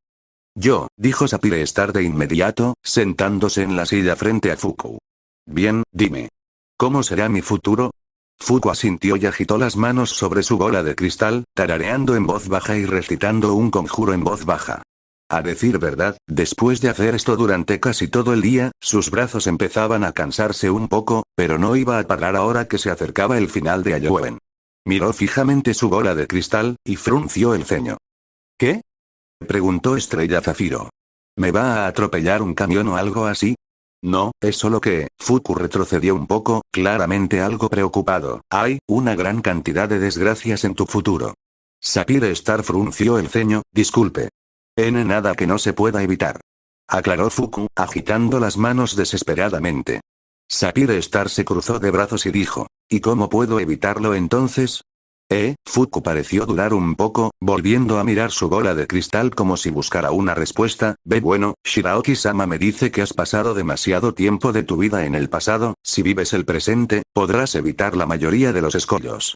Yo, dijo Sapphire Star de inmediato, sentándose en la silla frente a Fuku. Bien, dime. ¿Cómo será mi futuro? Fuku asintió y agitó las manos sobre su bola de cristal, tarareando en voz baja y recitando un conjuro en voz baja. A decir verdad, después de hacer esto durante casi todo el día, sus brazos empezaban a cansarse un poco, pero no iba a parar ahora que se acercaba el final de Halloween. Miró fijamente su bola de cristal, y frunció el ceño. ¿Qué? Preguntó Estrella Zafiro. ¿Me va a atropellar un camión o algo así? No, es solo que, Fuku retrocedió un poco, claramente algo preocupado. Hay una gran cantidad de desgracias en tu futuro. Sapphire Star frunció el ceño, disculpe. Nada que no se pueda evitar. Aclaró Fuku, agitando las manos desesperadamente. Sapphire Star se cruzó de brazos y dijo, ¿y cómo puedo evitarlo entonces? Fuku pareció dudar un poco, volviendo a mirar su bola de cristal como si buscara una respuesta. Bueno, Shiraoki-sama me dice que has pasado demasiado tiempo de tu vida en el pasado, si vives el presente, podrás evitar la mayoría de los escollos.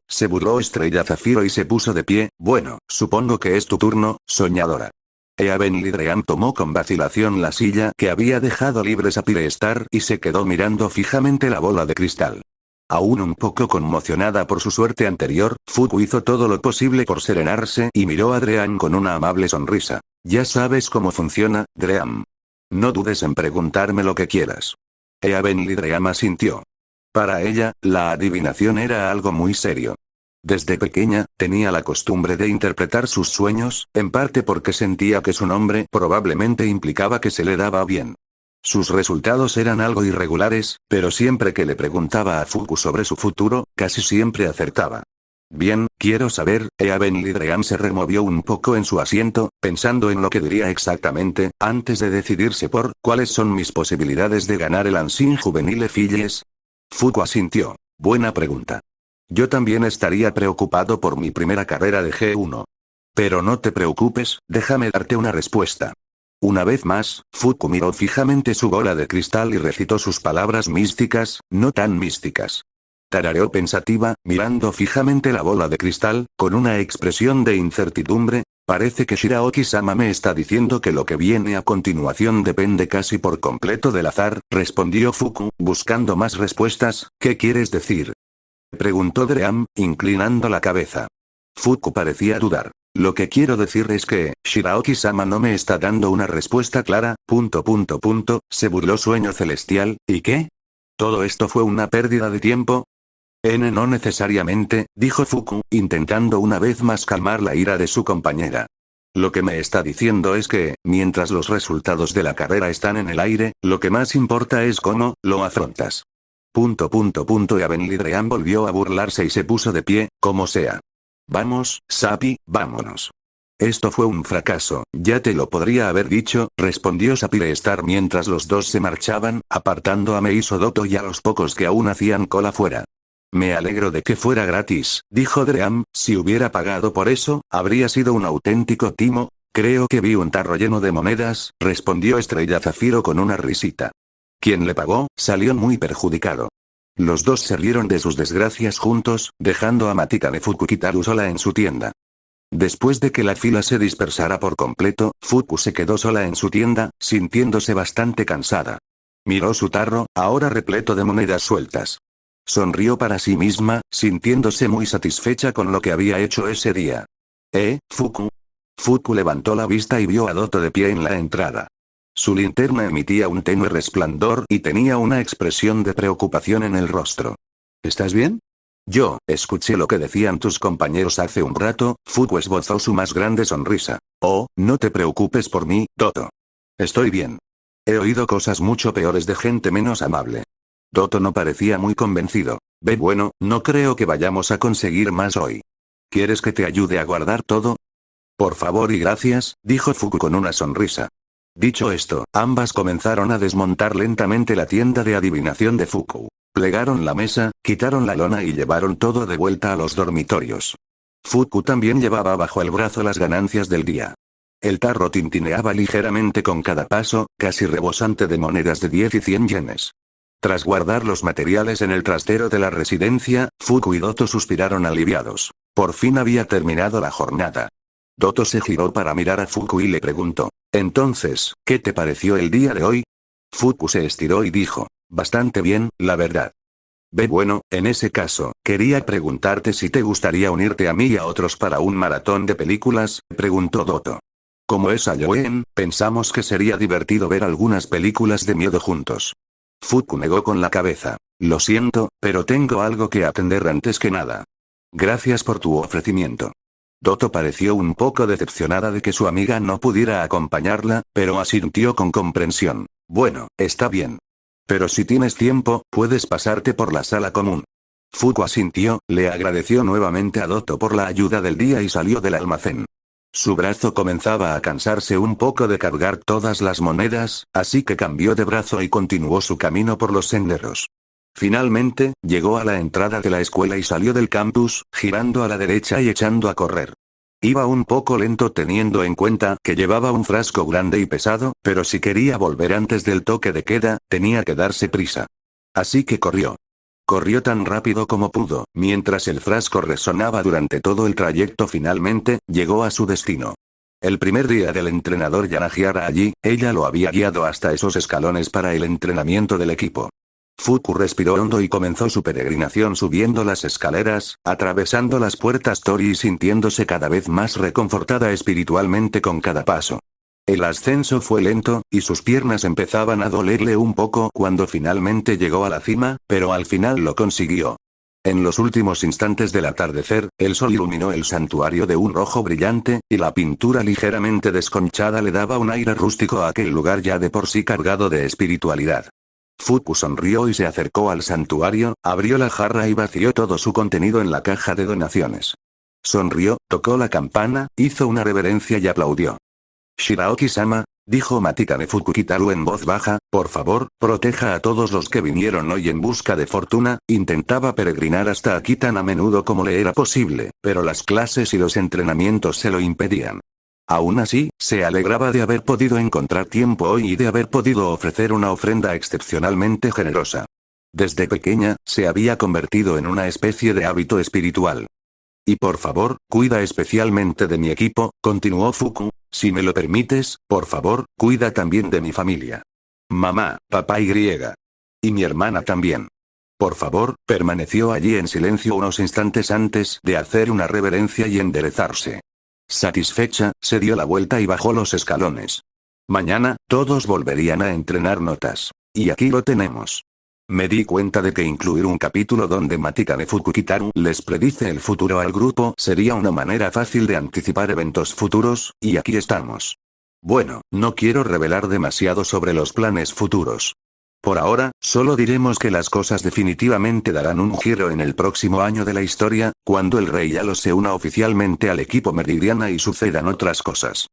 Se burló Estrella Zafiro y se puso de pie. Bueno, supongo que es tu turno, soñadora. Eavenly tomó con vacilación la silla que había dejado libre Sapphire Star y se quedó mirando fijamente la bola de cristal. Aún un poco conmocionada por su suerte anterior, Fuku hizo todo lo posible por serenarse y miró a Dream con una amable sonrisa. Ya sabes cómo funciona, Dream. No dudes en preguntarme lo que quieras. Eavenly Dream asintió. Para ella, la adivinación era algo muy serio. Desde pequeña, tenía la costumbre de interpretar sus sueños, en parte porque sentía que su nombre probablemente implicaba que se le daba bien. Sus resultados eran algo irregulares, pero siempre que le preguntaba a Fuku sobre su futuro, casi siempre acertaba. Bien, quiero saber. Eavenly Dream se removió un poco en su asiento, pensando en lo que diría exactamente, antes de decidirse por ¿cuáles son mis posibilidades de ganar el Anshin Juvenile Filles? Fuku asintió. Buena pregunta. Yo también estaría preocupado por mi primera carrera de G1. Pero no te preocupes, déjame darte una respuesta. Una vez más, Fuku miró fijamente su bola de cristal y recitó sus palabras místicas, no tan místicas. Tarareó pensativa, mirando fijamente la bola de cristal, con una expresión de incertidumbre. Parece que Shiraoki-sama me está diciendo que lo que viene a continuación depende casi por completo del azar, respondió Fuku, buscando más respuestas. ¿Qué quieres decir? Preguntó Dream, inclinando la cabeza. Fuku parecía dudar. Lo que quiero decir es que, Shiraoki-sama no me está dando una respuesta clara, se burló Sueño Celestial. ¿Y qué? ¿Todo esto fue una pérdida de tiempo? No necesariamente, dijo Fuku, intentando una vez más calmar la ira de su compañera. Lo que me está diciendo es que, mientras los resultados de la carrera están en el aire, lo que más importa es cómo lo afrontas. Eavenly Dream volvió a burlarse y se puso de pie, como sea. Vamos, Sapi, vámonos. Esto fue un fracaso, ya te lo podría haber dicho, respondió Sapphire Star mientras los dos se marchaban, apartando a Meiso Doto y a los pocos que aún hacían cola fuera. Me alegro de que fuera gratis, dijo Dream, si hubiera pagado por eso, habría sido un auténtico timo. Creo que vi un tarro lleno de monedas, respondió Estrella Zafiro con una risita. Quien le pagó, salió muy perjudicado. Los dos se rieron de sus desgracias juntos, dejando a Matikane Fukukitaru sola en su tienda. Después de que la fila se dispersara por completo, Fuku se quedó sola en su tienda, sintiéndose bastante cansada. Miró su tarro, ahora repleto de monedas sueltas. Sonrió para sí misma, sintiéndose muy satisfecha con lo que había hecho ese día. Fuku. Fuku levantó la vista y vio a Doto de pie en la entrada. Su linterna emitía un tenue resplandor y tenía una expresión de preocupación en el rostro. ¿Estás bien? Yo, escuché lo que decían tus compañeros hace un rato. Fuku esbozó su más grande sonrisa. Oh, no te preocupes por mí, Doto. Estoy bien. He oído cosas mucho peores de gente menos amable. Doto no parecía muy convencido. Bueno, no creo que vayamos a conseguir más hoy. ¿Quieres que te ayude a guardar todo? Por favor y gracias, dijo Fuku con una sonrisa. Dicho esto, ambas comenzaron a desmontar lentamente la tienda de adivinación de Fuku. Plegaron la mesa, quitaron la lona y llevaron todo de vuelta a los dormitorios. Fuku también llevaba bajo el brazo las ganancias del día. El tarro tintineaba ligeramente con cada paso, casi rebosante de monedas de 10 y 100 yenes. Tras guardar los materiales en el trastero de la residencia, Fuku y Doto suspiraron aliviados. Por fin había terminado la jornada. Doto se giró para mirar a Fuku y le preguntó. Entonces, ¿qué te pareció el día de hoy? Fuku se estiró y dijo. Bastante bien, la verdad. Bueno, en ese caso, quería preguntarte si te gustaría unirte a mí y a otros para un maratón de películas, preguntó Doto. Como es Halloween, pensamos que sería divertido ver algunas películas de miedo juntos. Fuku negó con la cabeza. Lo siento, pero tengo algo que atender antes que nada. Gracias por tu ofrecimiento. Doto pareció un poco decepcionada de que su amiga no pudiera acompañarla, pero asintió con comprensión. Bueno, está bien. Pero si tienes tiempo, puedes pasarte por la sala común. Fuku asintió, le agradeció nuevamente a Doto por la ayuda del día y salió del almacén. Su brazo comenzaba a cansarse un poco de cargar todas las monedas, así que cambió de brazo y continuó su camino por los senderos. Finalmente, llegó a la entrada de la escuela y salió del campus, girando a la derecha y echando a correr. Iba un poco lento teniendo en cuenta que llevaba un frasco grande y pesado, pero si quería volver antes del toque de queda, tenía que darse prisa. Así que corrió. Corrió tan rápido como pudo, mientras el frasco resonaba durante todo el trayecto. Finalmente, llegó a su destino. El primer día del entrenador Yanagiara allí, ella lo había guiado hasta esos escalones para el entrenamiento del equipo. Fuku respiró hondo y comenzó su peregrinación subiendo las escaleras, atravesando las puertas Tori y sintiéndose cada vez más reconfortada espiritualmente con cada paso. El ascenso fue lento, y sus piernas empezaban a dolerle un poco cuando finalmente llegó a la cima, pero al final lo consiguió. En los últimos instantes del atardecer, el sol iluminó el santuario de un rojo brillante, y la pintura ligeramente desconchada le daba un aire rústico a aquel lugar ya de por sí cargado de espiritualidad. Fuku sonrió y se acercó al santuario, abrió la jarra y vació todo su contenido en la caja de donaciones. Sonrió, tocó la campana, hizo una reverencia y aplaudió. Shiraoki-sama, dijo Matikane Fukukitaru en voz baja, por favor, proteja a todos los que vinieron hoy en busca de fortuna. Intentaba peregrinar hasta aquí tan a menudo como le era posible, pero las clases y los entrenamientos se lo impedían. Aún así, se alegraba de haber podido encontrar tiempo hoy y de haber podido ofrecer una ofrenda excepcionalmente generosa. Desde pequeña, se había convertido en una especie de hábito espiritual. Y por favor, cuida especialmente de mi equipo, continuó Fuku, si me lo permites, por favor, cuida también de mi familia. Mamá, papá y griega. Y mi hermana también. Por favor, permaneció allí en silencio unos instantes antes de hacer una reverencia y enderezarse. Satisfecha, se dio la vuelta y bajó los escalones. Mañana, todos volverían a entrenar notas. Y aquí lo tenemos. Me di cuenta de que incluir un capítulo donde Matikane Fukukitaru les predice el futuro al grupo sería una manera fácil de anticipar eventos futuros, y aquí estamos. Bueno, no quiero revelar demasiado sobre los planes futuros. Por ahora, solo diremos que las cosas definitivamente darán un giro en el próximo año de la historia, cuando el Rey Yalo se una oficialmente al equipo Meridiana y sucedan otras cosas.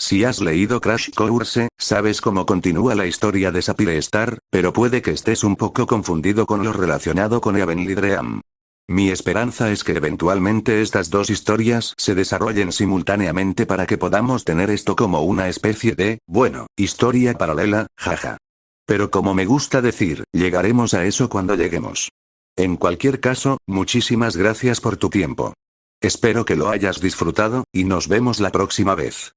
Si has leído Crash Course, sabes cómo continúa la historia de Sapphire Star, pero puede que estés un poco confundido con lo relacionado con Heavenly Dream. Mi esperanza es que eventualmente estas dos historias se desarrollen simultáneamente para que podamos tener esto como una especie de, bueno, historia paralela, jaja. Pero como me gusta decir, llegaremos a eso cuando lleguemos. En cualquier caso, muchísimas gracias por tu tiempo. Espero que lo hayas disfrutado, y nos vemos la próxima vez.